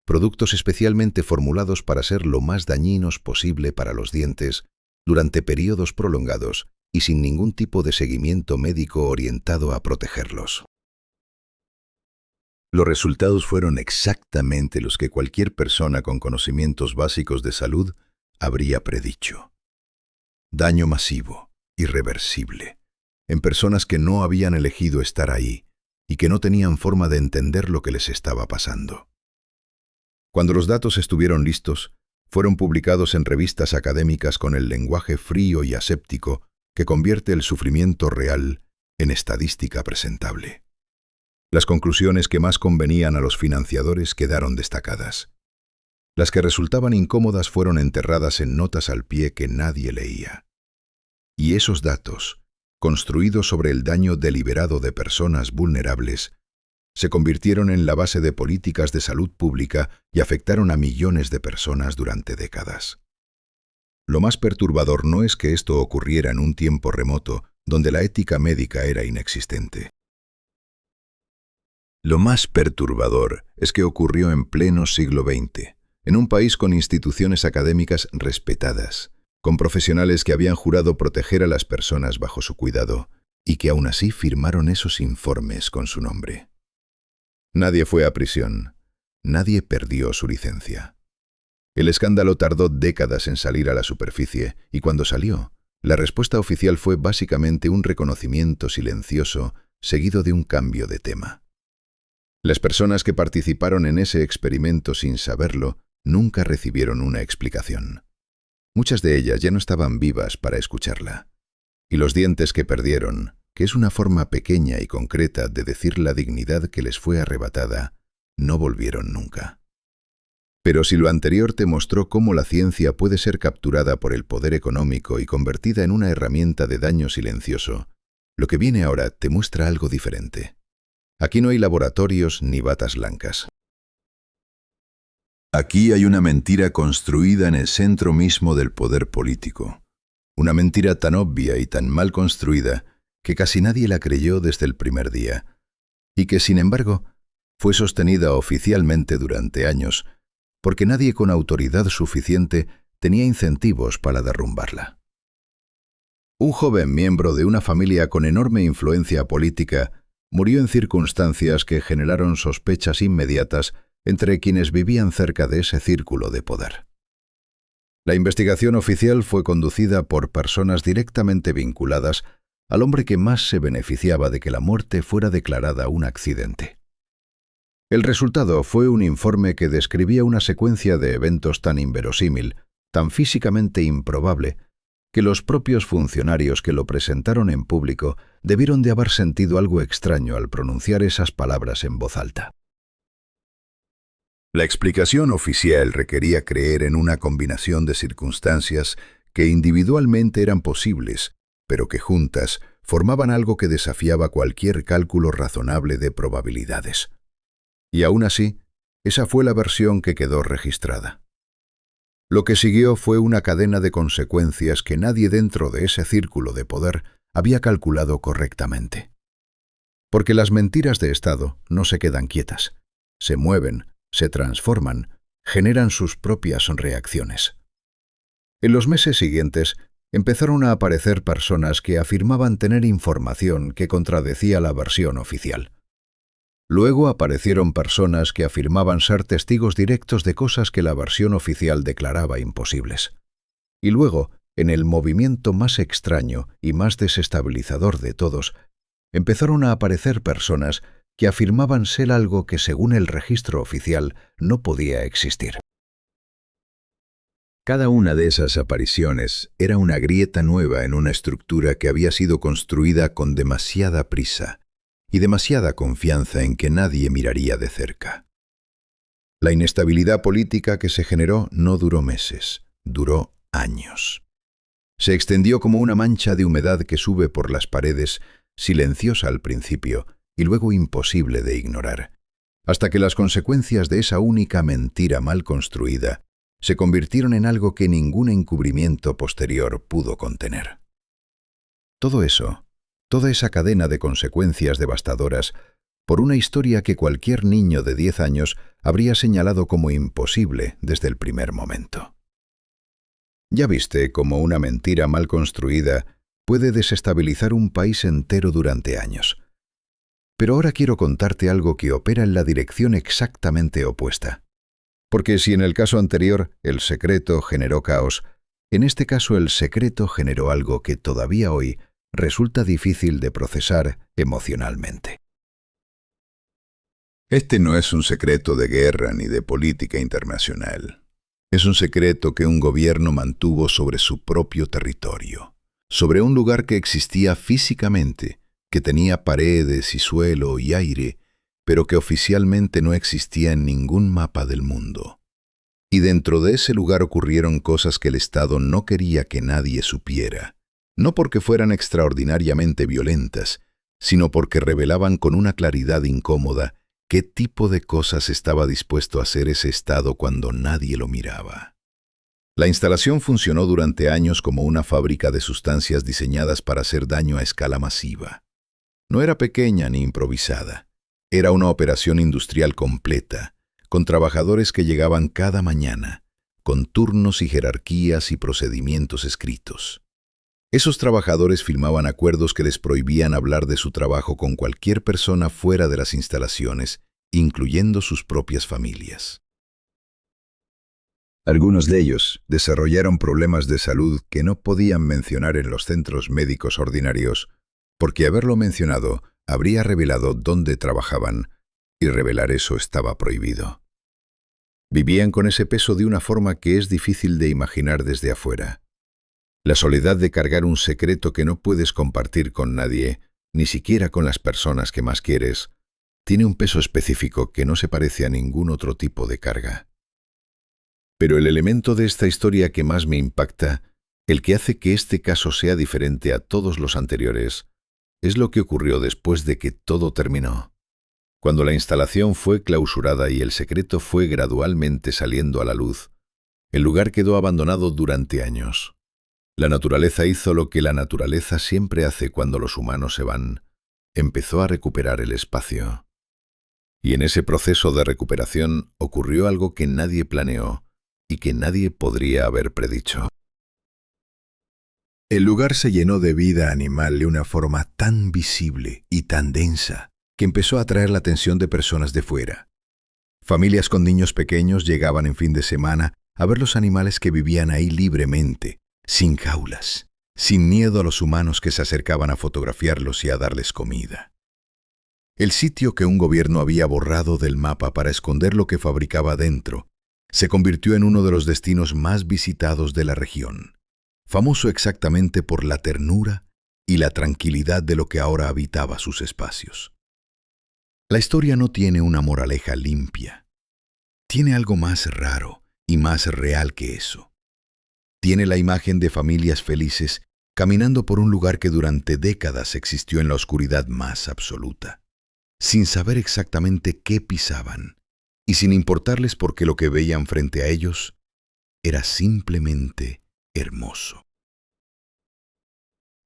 productos especialmente formulados para ser lo más dañinos posible para los dientes durante periodos prolongados y sin ningún tipo de seguimiento médico orientado a protegerlos. Los resultados fueron exactamente los que cualquier persona con conocimientos básicos de salud habría predicho. Daño masivo, irreversible, en personas que no habían elegido estar ahí y que no tenían forma de entender lo que les estaba pasando. Cuando los datos estuvieron listos, fueron publicados en revistas académicas con el lenguaje frío y aséptico que convierte el sufrimiento real en estadística presentable. Las conclusiones que más convenían a los financiadores quedaron destacadas. Las que resultaban incómodas fueron enterradas en notas al pie que nadie leía. Y esos datos, construidos sobre el daño deliberado de personas vulnerables, se convirtieron en la base de políticas de salud pública y afectaron a millones de personas durante décadas. Lo más perturbador no es que esto ocurriera en un tiempo remoto, donde la ética médica era inexistente. Lo más perturbador es que ocurrió en pleno siglo XX, en un país con instituciones académicas respetadas, con profesionales que habían jurado proteger a las personas bajo su cuidado y que aún así firmaron esos informes con su nombre. Nadie fue a prisión, nadie perdió su licencia. El escándalo tardó décadas en salir a la superficie y cuando salió, la respuesta oficial fue básicamente un reconocimiento silencioso seguido de un cambio de tema. Las personas que participaron en ese experimento sin saberlo nunca recibieron una explicación. Muchas de ellas ya no estaban vivas para escucharla. Y los dientes que perdieron, que es una forma pequeña y concreta de decir la dignidad que les fue arrebatada, no volvieron nunca. Pero si lo anterior te mostró cómo la ciencia puede ser capturada por el poder económico y convertida en una herramienta de daño silencioso, lo que viene ahora te muestra algo diferente. Aquí no hay laboratorios ni batas blancas. Aquí hay una mentira construida en el centro mismo del poder político. Una mentira tan obvia y tan mal construida que casi nadie la creyó desde el primer día, y que, sin embargo, fue sostenida oficialmente durante años, porque nadie con autoridad suficiente tenía incentivos para derrumbarla. Un joven miembro de una familia con enorme influencia política murió en circunstancias que generaron sospechas inmediatas entre quienes vivían cerca de ese círculo de poder. La investigación oficial fue conducida por personas directamente vinculadas al hombre que más se beneficiaba de que la muerte fuera declarada un accidente. El resultado fue un informe que describía una secuencia de eventos tan inverosímil, tan físicamente improbable, que los propios funcionarios que lo presentaron en público debieron de haber sentido algo extraño al pronunciar esas palabras en voz alta. La explicación oficial requería creer en una combinación de circunstancias que individualmente eran posibles, pero que juntas formaban algo que desafiaba cualquier cálculo razonable de probabilidades. Y aún así, esa fue la versión que quedó registrada. Lo que siguió fue una cadena de consecuencias que nadie dentro de ese círculo de poder había calculado correctamente. Porque las mentiras de Estado no se quedan quietas, se mueven, se transforman, generan sus propias reacciones. En los meses siguientes, empezaron a aparecer personas que afirmaban tener información que contradecía la versión oficial. Luego aparecieron personas que afirmaban ser testigos directos de cosas que la versión oficial declaraba imposibles. Y luego, en el movimiento más extraño y más desestabilizador de todos, empezaron a aparecer personas que afirmaban ser algo que según el registro oficial no podía existir. Cada una de esas apariciones era una grieta nueva en una estructura que había sido construida con demasiada prisa y demasiada confianza en que nadie miraría de cerca. La inestabilidad política que se generó no duró meses, duró años. Se extendió como una mancha de humedad que sube por las paredes, silenciosa al principio y luego imposible de ignorar, hasta que las consecuencias de esa única mentira mal construida se convirtieron en algo que ningún encubrimiento posterior pudo contener. Todo eso, toda esa cadena de consecuencias devastadoras, por una historia que cualquier niño de 10 años habría señalado como imposible desde el primer momento. Ya viste cómo una mentira mal construida puede desestabilizar un país entero durante años. Pero ahora quiero contarte algo que opera en la dirección exactamente opuesta. Porque si en el caso anterior el secreto generó caos, en este caso el secreto generó algo que todavía hoy resulta difícil de procesar emocionalmente. Este no es un secreto de guerra ni de política internacional. Es un secreto que un gobierno mantuvo sobre su propio territorio, sobre un lugar que existía físicamente, que tenía paredes y suelo y aire, pero que oficialmente no existía en ningún mapa del mundo. Y dentro de ese lugar ocurrieron cosas que el Estado no quería que nadie supiera, no porque fueran extraordinariamente violentas, sino porque revelaban con una claridad incómoda ¿Qué tipo de cosas estaba dispuesto a hacer ese estado cuando nadie lo miraba? La instalación funcionó durante años como una fábrica de sustancias diseñadas para hacer daño a escala masiva. No era pequeña ni improvisada. Era una operación industrial completa, con trabajadores que llegaban cada mañana, con turnos y jerarquías y procedimientos escritos. Esos trabajadores firmaban acuerdos que les prohibían hablar de su trabajo con cualquier persona fuera de las instalaciones, incluyendo sus propias familias. Algunos de ellos desarrollaron problemas de salud que no podían mencionar en los centros médicos ordinarios, porque haberlo mencionado habría revelado dónde trabajaban, y revelar eso estaba prohibido. Vivían con ese peso de una forma que es difícil de imaginar desde afuera. La soledad de cargar un secreto que no puedes compartir con nadie, ni siquiera con las personas que más quieres, tiene un peso específico que no se parece a ningún otro tipo de carga. Pero el elemento de esta historia que más me impacta, el que hace que este caso sea diferente a todos los anteriores, es lo que ocurrió después de que todo terminó. Cuando la instalación fue clausurada y el secreto fue gradualmente saliendo a la luz, el lugar quedó abandonado durante años. La naturaleza hizo lo que la naturaleza siempre hace cuando los humanos se van. Empezó a recuperar el espacio. Y en ese proceso de recuperación ocurrió algo que nadie planeó y que nadie podría haber predicho. El lugar se llenó de vida animal de una forma tan visible y tan densa que empezó a atraer la atención de personas de fuera. Familias con niños pequeños llegaban en fin de semana a ver los animales que vivían ahí libremente, sin jaulas, sin miedo a los humanos que se acercaban a fotografiarlos y a darles comida. El sitio que un gobierno había borrado del mapa para esconder lo que fabricaba dentro se convirtió en uno de los destinos más visitados de la región, famoso exactamente por la ternura y la tranquilidad de lo que ahora habitaba sus espacios. La historia no tiene una moraleja limpia. Tiene algo más raro y más real que eso. Tiene la imagen de familias felices caminando por un lugar que durante décadas existió en la oscuridad más absoluta, sin saber exactamente qué pisaban y sin importarles porque lo que veían frente a ellos era simplemente hermoso.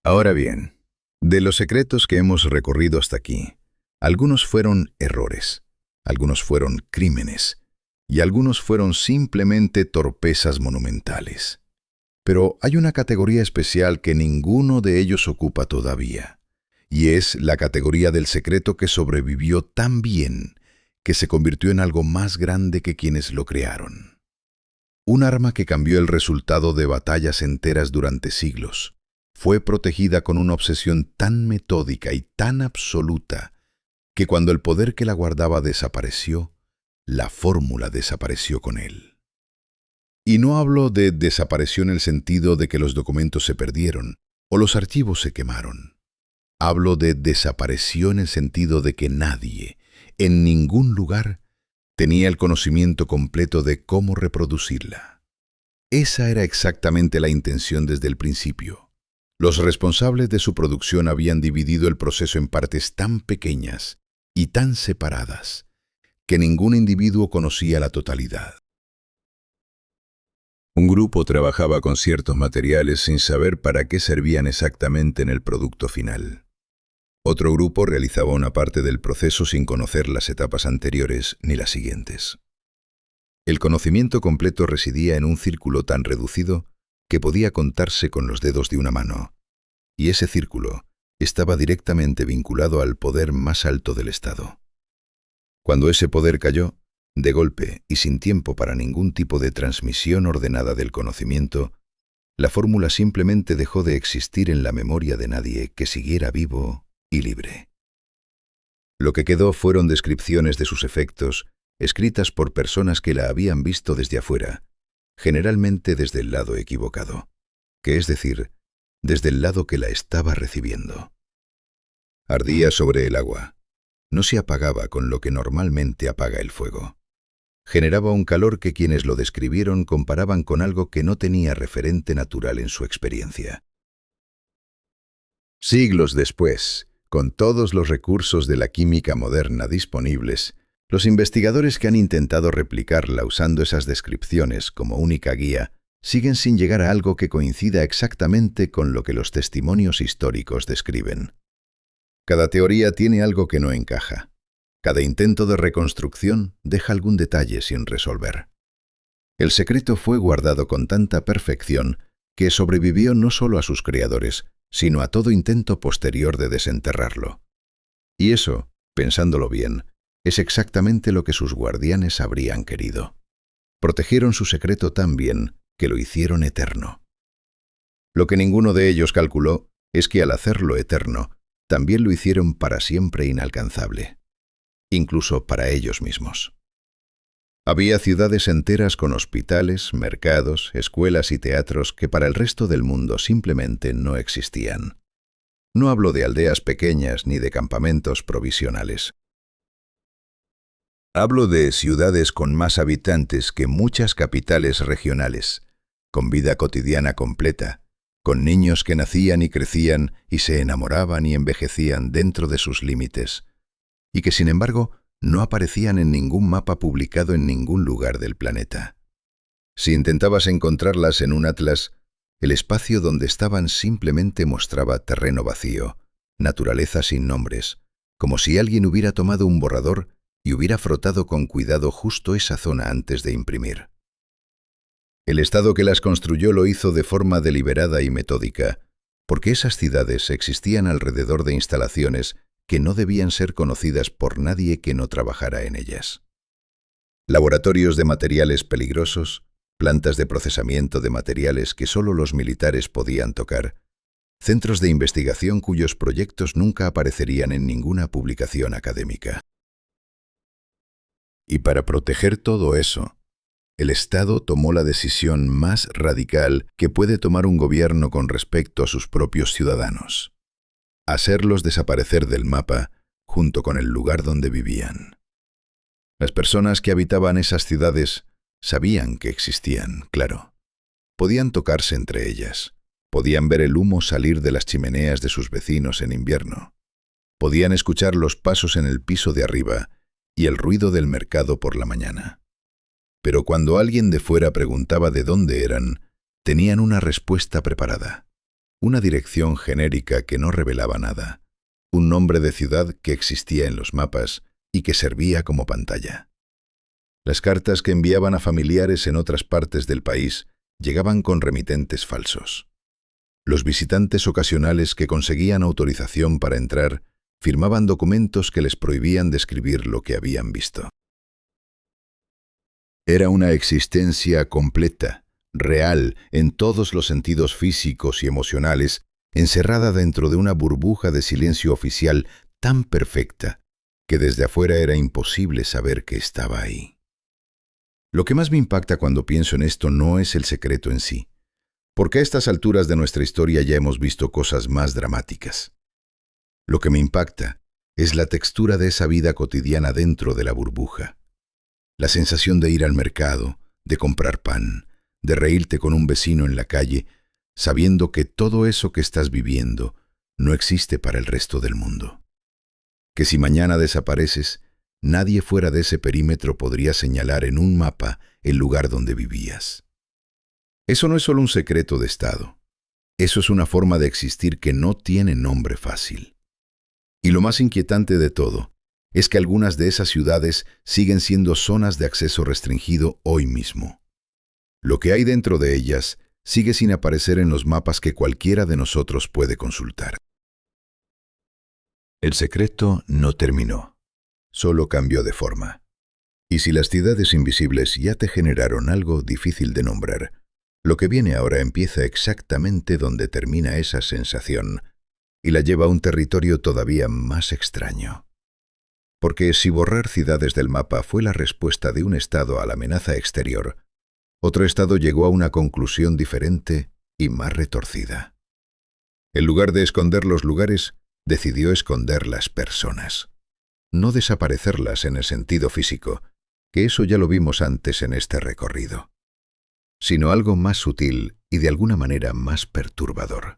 Ahora bien, de los secretos que hemos recorrido hasta aquí, algunos fueron errores, algunos fueron crímenes y algunos fueron simplemente torpezas monumentales. Pero hay una categoría especial que ninguno de ellos ocupa todavía, y es la categoría del secreto que sobrevivió tan bien que se convirtió en algo más grande que quienes lo crearon. Un arma que cambió el resultado de batallas enteras durante siglos, fue protegida con una obsesión tan metódica y tan absoluta que cuando el poder que la guardaba desapareció, la fórmula desapareció con él. Y no hablo de desapareció en el sentido de que los documentos se perdieron o los archivos se quemaron. Hablo de desapareció en el sentido de que nadie, en ningún lugar, tenía el conocimiento completo de cómo reproducirla. Esa era exactamente la intención desde el principio. Los responsables de su producción habían dividido el proceso en partes tan pequeñas y tan separadas que ningún individuo conocía la totalidad. Un grupo trabajaba con ciertos materiales sin saber para qué servían exactamente en el producto final. Otro grupo realizaba una parte del proceso sin conocer las etapas anteriores ni las siguientes. El conocimiento completo residía en un círculo tan reducido que podía contarse con los dedos de una mano, y ese círculo estaba directamente vinculado al poder más alto del Estado. Cuando ese poder cayó, de golpe y sin tiempo para ningún tipo de transmisión ordenada del conocimiento, la fórmula simplemente dejó de existir en la memoria de nadie que siguiera vivo y libre. Lo que quedó fueron descripciones de sus efectos, escritas por personas que la habían visto desde afuera, generalmente desde el lado equivocado, que es decir, desde el lado que la estaba recibiendo. Ardía sobre el agua. No se apagaba con lo que normalmente apaga el fuego. Generaba un calor que quienes lo describieron comparaban con algo que no tenía referente natural en su experiencia. Siglos después, con todos los recursos de la química moderna disponibles, Los investigadores que han intentado replicarla usando esas descripciones como única guía siguen sin llegar a algo que coincida exactamente con lo que los testimonios históricos describen. Cada teoría tiene algo que no encaja. Cada intento de reconstrucción deja algún detalle sin resolver. El secreto fue guardado con tanta perfección que sobrevivió no solo a sus creadores, sino a todo intento posterior de desenterrarlo. Y eso, pensándolo bien, es exactamente lo que sus guardianes habrían querido. Protegieron su secreto tan bien que lo hicieron eterno. Lo que ninguno de ellos calculó es que al hacerlo eterno, también lo hicieron para siempre inalcanzable, incluso para ellos mismos. Había ciudades enteras con hospitales, mercados, escuelas y teatros que para el resto del mundo simplemente no existían. No hablo de aldeas pequeñas ni de campamentos provisionales. Hablo de ciudades con más habitantes que muchas capitales regionales, con vida cotidiana completa, con niños que nacían y crecían y se enamoraban y envejecían dentro de sus límites, y que sin embargo no aparecían en ningún mapa publicado en ningún lugar del planeta. Si intentabas encontrarlas en un atlas, el espacio donde estaban simplemente mostraba terreno vacío, naturaleza sin nombres, como si alguien hubiera tomado un borrador y hubiera frotado con cuidado justo esa zona antes de imprimir. El Estado que las construyó lo hizo de forma deliberada y metódica, porque esas ciudades existían alrededor de instalaciones que no debían ser conocidas por nadie que no trabajara en ellas. Laboratorios de materiales peligrosos, plantas de procesamiento de materiales que solo los militares podían tocar, centros de investigación cuyos proyectos nunca aparecerían en ninguna publicación académica. Y para proteger todo eso, el Estado tomó la decisión más radical que puede tomar un gobierno con respecto a sus propios ciudadanos: hacerlos desaparecer del mapa junto con el lugar donde vivían. Las personas que habitaban esas ciudades sabían que existían, claro. Podían tocarse entre ellas, podían ver el humo salir de las chimeneas de sus vecinos en invierno, podían escuchar los pasos en el piso de arriba y el ruido del mercado por la mañana. Pero cuando alguien de fuera preguntaba de dónde eran, tenían una respuesta preparada, una dirección genérica que no revelaba nada, un nombre de ciudad que existía en los mapas y que servía como pantalla. Las cartas que enviaban a familiares en otras partes del país llegaban con remitentes falsos. Los visitantes ocasionales que conseguían autorización para entrar firmaban documentos que les prohibían describir lo que habían visto. Era una existencia completa, real en todos los sentidos físicos y emocionales, encerrada dentro de una burbuja de silencio oficial tan perfecta que desde afuera era imposible saber que estaba ahí. Lo que más me impacta cuando pienso en esto no es el secreto en sí, porque a estas alturas de nuestra historia ya hemos visto cosas más dramáticas. Lo que me impacta es la textura de esa vida cotidiana dentro de la burbuja. La sensación de ir al mercado, de comprar pan, de reírte con un vecino en la calle, sabiendo que todo eso que estás viviendo no existe para el resto del mundo. Que si mañana desapareces, nadie fuera de ese perímetro podría señalar en un mapa el lugar donde vivías. Eso no es solo un secreto de Estado. Eso es una forma de existir que no tiene nombre fácil. Y lo más inquietante de todo es que algunas de esas ciudades siguen siendo zonas de acceso restringido hoy mismo. Lo que hay dentro de ellas sigue sin aparecer en los mapas que cualquiera de nosotros puede consultar. El secreto no terminó, solo cambió de forma. Y si las ciudades invisibles ya te generaron algo difícil de nombrar, lo que viene ahora empieza exactamente donde termina esa sensación y la lleva a un territorio todavía más extraño. Porque si borrar ciudades del mapa fue la respuesta de un Estado a la amenaza exterior, otro Estado llegó a una conclusión diferente y más retorcida. En lugar de esconder los lugares, decidió esconder las personas. No desaparecerlas en el sentido físico, que eso ya lo vimos antes en este recorrido, sino algo más sutil y de alguna manera más perturbador.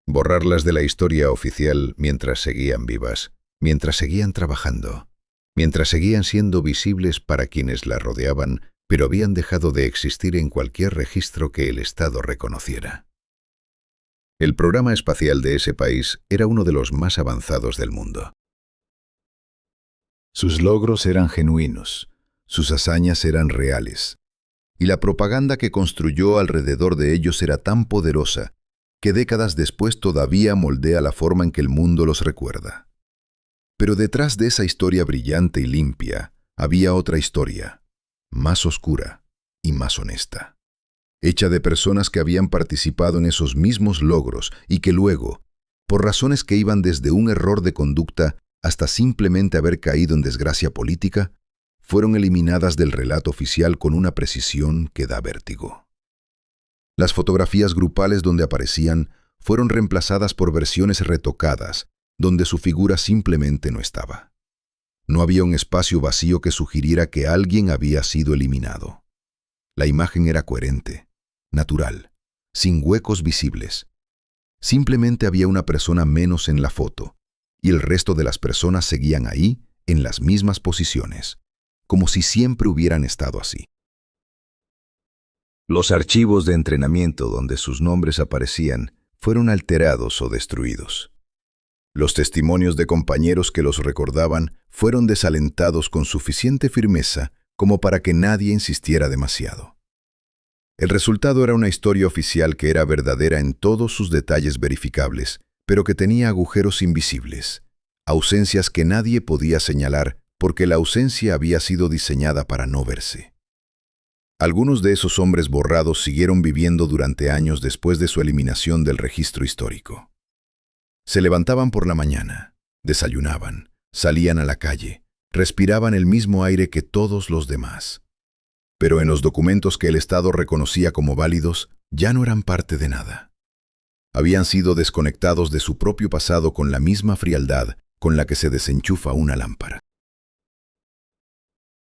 Borrarlas de la historia oficial mientras seguían vivas, mientras seguían trabajando, mientras seguían siendo visibles para quienes la rodeaban, pero habían dejado de existir en cualquier registro que el Estado reconociera. El programa espacial de ese país era uno de los más avanzados del mundo. Sus logros eran genuinos, sus hazañas eran reales, y la propaganda que construyó alrededor de ellos era tan poderosa que décadas después todavía moldea la forma en que el mundo los recuerda. Pero detrás de esa historia brillante y limpia había otra historia, más oscura y más honesta, hecha de personas que habían participado en esos mismos logros y que luego, por razones que iban desde un error de conducta hasta simplemente haber caído en desgracia política, fueron eliminadas del relato oficial con una precisión que da vértigo. Las fotografías grupales donde aparecían fueron reemplazadas por versiones retocadas, donde su figura simplemente no estaba. No había un espacio vacío que sugiriera que alguien había sido eliminado. La imagen era coherente, natural, sin huecos visibles. Simplemente había una persona menos en la foto, y el resto de las personas seguían ahí, en las mismas posiciones, como si siempre hubieran estado así. Los archivos de entrenamiento donde sus nombres aparecían fueron alterados o destruidos. Los testimonios de compañeros que los recordaban fueron desalentados con suficiente firmeza como para que nadie insistiera demasiado. El resultado era una historia oficial que era verdadera en todos sus detalles verificables, pero que tenía agujeros invisibles, ausencias que nadie podía señalar porque la ausencia había sido diseñada para no verse. Algunos de esos hombres borrados siguieron viviendo durante años después de su eliminación del registro histórico. Se levantaban por la mañana, desayunaban, salían a la calle, respiraban el mismo aire que todos los demás. Pero en los documentos que el Estado reconocía como válidos, ya no eran parte de nada. Habían sido desconectados de su propio pasado con la misma frialdad con la que se desenchufa una lámpara.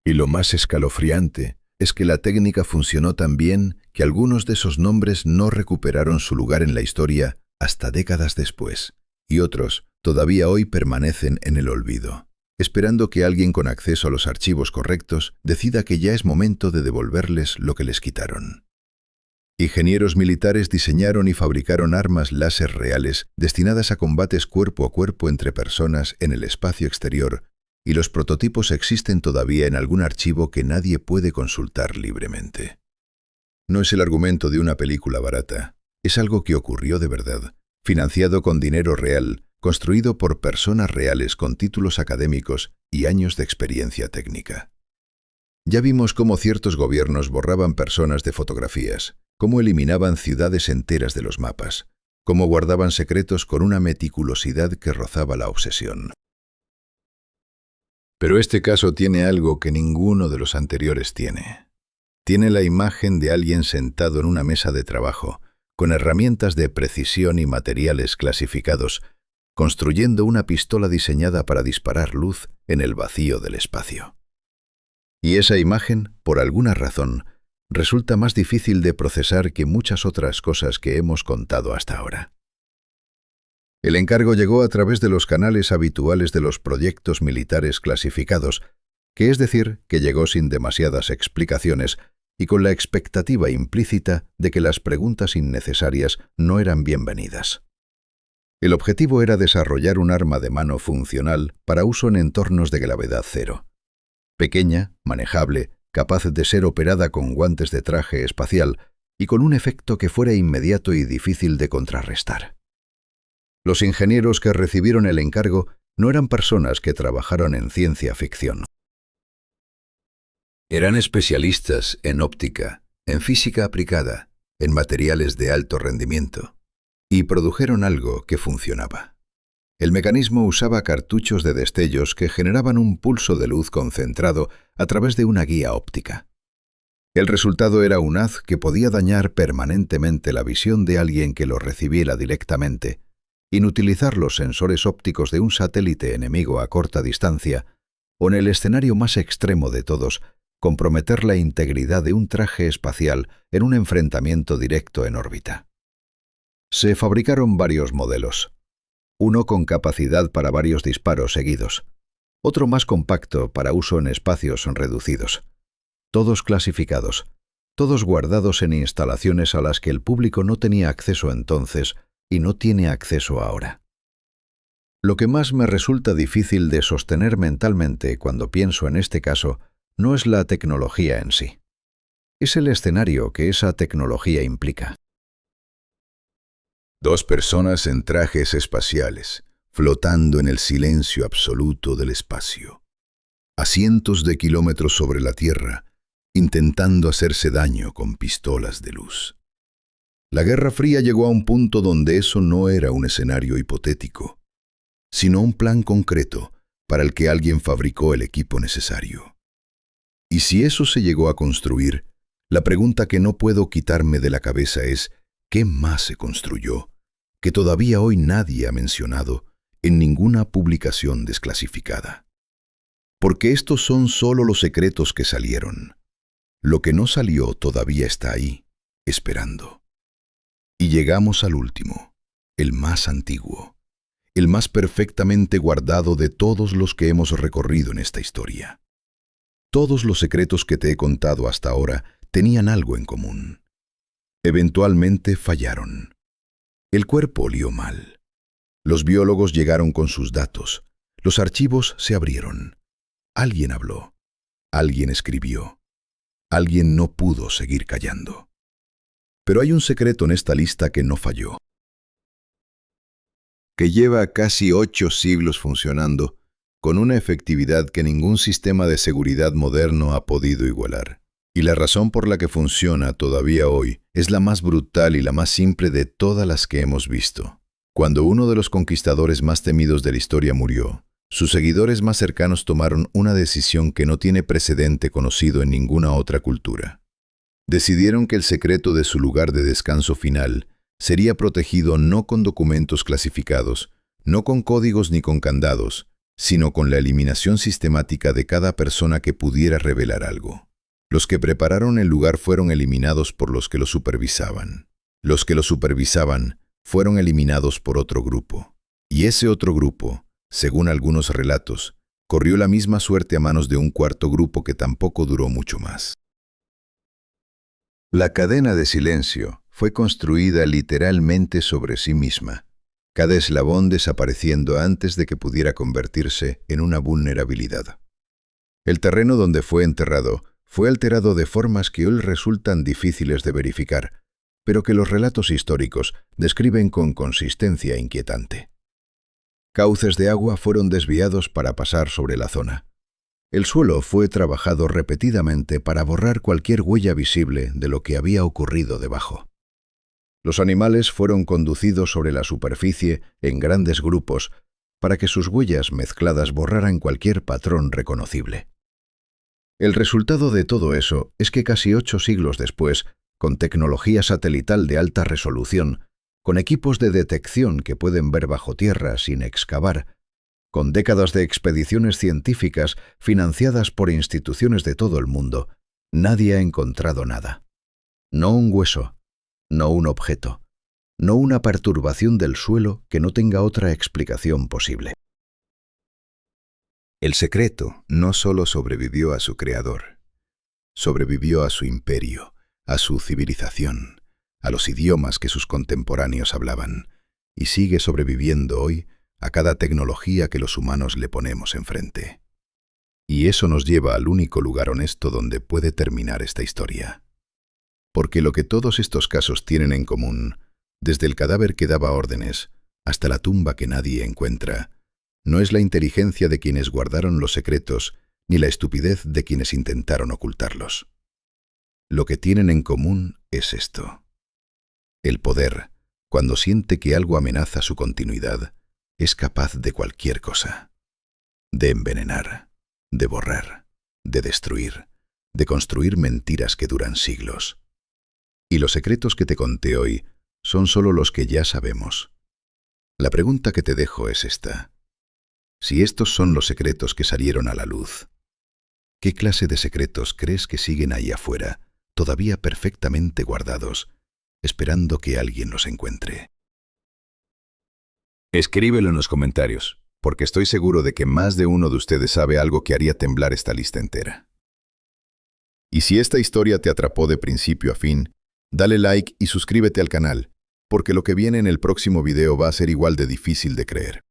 Y lo más escalofriante es que la técnica funcionó tan bien que algunos de esos nombres no recuperaron su lugar en la historia hasta décadas después, y otros todavía hoy permanecen en el olvido, esperando que alguien con acceso a los archivos correctos decida que ya es momento de devolverles lo que les quitaron. Ingenieros militares diseñaron y fabricaron armas láser reales destinadas a combates cuerpo a cuerpo entre personas en el espacio exterior, y los prototipos existen todavía en algún archivo que nadie puede consultar libremente. No es el argumento de una película barata, es algo que ocurrió de verdad, financiado con dinero real, construido por personas reales con títulos académicos y años de experiencia técnica. Ya vimos cómo ciertos gobiernos borraban personas de fotografías, cómo eliminaban ciudades enteras de los mapas, cómo guardaban secretos con una meticulosidad que rozaba la obsesión. Pero este caso tiene algo que ninguno de los anteriores tiene. Tiene la imagen de alguien sentado en una mesa de trabajo, con herramientas de precisión y materiales clasificados, construyendo una pistola diseñada para disparar luz en el vacío del espacio. Y esa imagen, por alguna razón, resulta más difícil de procesar que muchas otras cosas que hemos contado hasta ahora. El encargo llegó a través de los canales habituales de los proyectos militares clasificados, que es decir, que llegó sin demasiadas explicaciones y con la expectativa implícita de que las preguntas innecesarias no eran bienvenidas. El objetivo era desarrollar un arma de mano funcional para uso en entornos de gravedad cero. Pequeña, manejable, capaz de ser operada con guantes de traje espacial y con un efecto que fuera inmediato y difícil de contrarrestar. Los ingenieros que recibieron el encargo no eran personas que trabajaron en ciencia ficción. Eran especialistas en óptica, en física aplicada, en materiales de alto rendimiento, y produjeron algo que funcionaba. El mecanismo usaba cartuchos de destellos que generaban un pulso de luz concentrado a través de una guía óptica. El resultado era un haz que podía dañar permanentemente la visión de alguien que lo recibiera directamente, inutilizar los sensores ópticos de un satélite enemigo a corta distancia, o en el escenario más extremo de todos, comprometer la integridad de un traje espacial en un enfrentamiento directo en órbita. Se fabricaron varios modelos, uno con capacidad para varios disparos seguidos, otro más compacto para uso en espacios reducidos. Todos clasificados, todos guardados en instalaciones a las que el público no tenía acceso entonces y no tiene acceso ahora. Lo que más me resulta difícil de sostener mentalmente cuando pienso en este caso no es la tecnología en sí. Es el escenario que esa tecnología implica. Dos personas en trajes espaciales, flotando en el silencio absoluto del espacio, a cientos de kilómetros sobre la Tierra, intentando hacerse daño con pistolas de luz. La Guerra Fría llegó a un punto donde eso no era un escenario hipotético, sino un plan concreto para el que alguien fabricó el equipo necesario. Y si eso se llegó a construir, la pregunta que no puedo quitarme de la cabeza es, ¿qué más se construyó que todavía hoy nadie ha mencionado en ninguna publicación desclasificada? Porque estos son solo los secretos que salieron. Lo que no salió todavía está ahí, esperando. Y llegamos al último, el más antiguo, el más perfectamente guardado de todos los que hemos recorrido en esta historia. Todos los secretos que te he contado hasta ahora tenían algo en común. Eventualmente fallaron. El cuerpo olió mal. Los biólogos llegaron con sus datos. Los archivos se abrieron. Alguien habló. Alguien escribió. Alguien no pudo seguir callando. Pero hay un secreto en esta lista que no falló, que lleva casi 8 siglos funcionando con una efectividad que ningún sistema de seguridad moderno ha podido igualar. Y la razón por la que funciona todavía hoy es la más brutal y la más simple de todas las que hemos visto. Cuando uno de los conquistadores más temidos de la historia murió, sus seguidores más cercanos tomaron una decisión que no tiene precedente conocido en ninguna otra cultura. Decidieron que el secreto de su lugar de descanso final sería protegido no con documentos clasificados, no con códigos ni con candados, sino con la eliminación sistemática de cada persona que pudiera revelar algo. Los que prepararon el lugar fueron eliminados por los que lo supervisaban. Los que lo supervisaban fueron eliminados por otro grupo. Y ese otro grupo, según algunos relatos, corrió la misma suerte a manos de un cuarto grupo que tampoco duró mucho más. La cadena de silencio fue construida literalmente sobre sí misma, cada eslabón desapareciendo antes de que pudiera convertirse en una vulnerabilidad. El terreno donde fue enterrado fue alterado de formas que hoy resultan difíciles de verificar, pero que los relatos históricos describen con consistencia inquietante. Cauces de agua fueron desviados para pasar sobre la zona. El suelo fue trabajado repetidamente para borrar cualquier huella visible de lo que había ocurrido debajo. Los animales fueron conducidos sobre la superficie en grandes grupos para que sus huellas mezcladas borraran cualquier patrón reconocible. El resultado de todo eso es que casi 8 siglos después, con tecnología satelital de alta resolución, con equipos de detección que pueden ver bajo tierra sin excavar, con décadas de expediciones científicas financiadas por instituciones de todo el mundo, nadie ha encontrado nada. No un hueso, no un objeto, no una perturbación del suelo que no tenga otra explicación posible. El secreto no solo sobrevivió a su creador, sobrevivió a su imperio, a su civilización, a los idiomas que sus contemporáneos hablaban, y sigue sobreviviendo hoy a cada tecnología que los humanos le ponemos enfrente. Y eso nos lleva al único lugar honesto donde puede terminar esta historia. Porque lo que todos estos casos tienen en común, desde el cadáver que daba órdenes hasta la tumba que nadie encuentra, no es la inteligencia de quienes guardaron los secretos ni la estupidez de quienes intentaron ocultarlos. Lo que tienen en común es esto. El poder, cuando siente que algo amenaza su continuidad, es capaz de cualquier cosa. De envenenar, de borrar, de destruir, de construir mentiras que duran siglos. Y los secretos que te conté hoy son solo los que ya sabemos. La pregunta que te dejo es esta. Si estos son los secretos que salieron a la luz, ¿qué clase de secretos crees que siguen ahí afuera, todavía perfectamente guardados, esperando que alguien los encuentre? Escríbelo en los comentarios. porque estoy seguro de que más de uno de ustedes sabe algo que haría temblar esta lista entera. Y si esta historia te atrapó de principio a fin, dale like y suscríbete al canal, porque lo que viene en el próximo video va a ser igual de difícil de creer.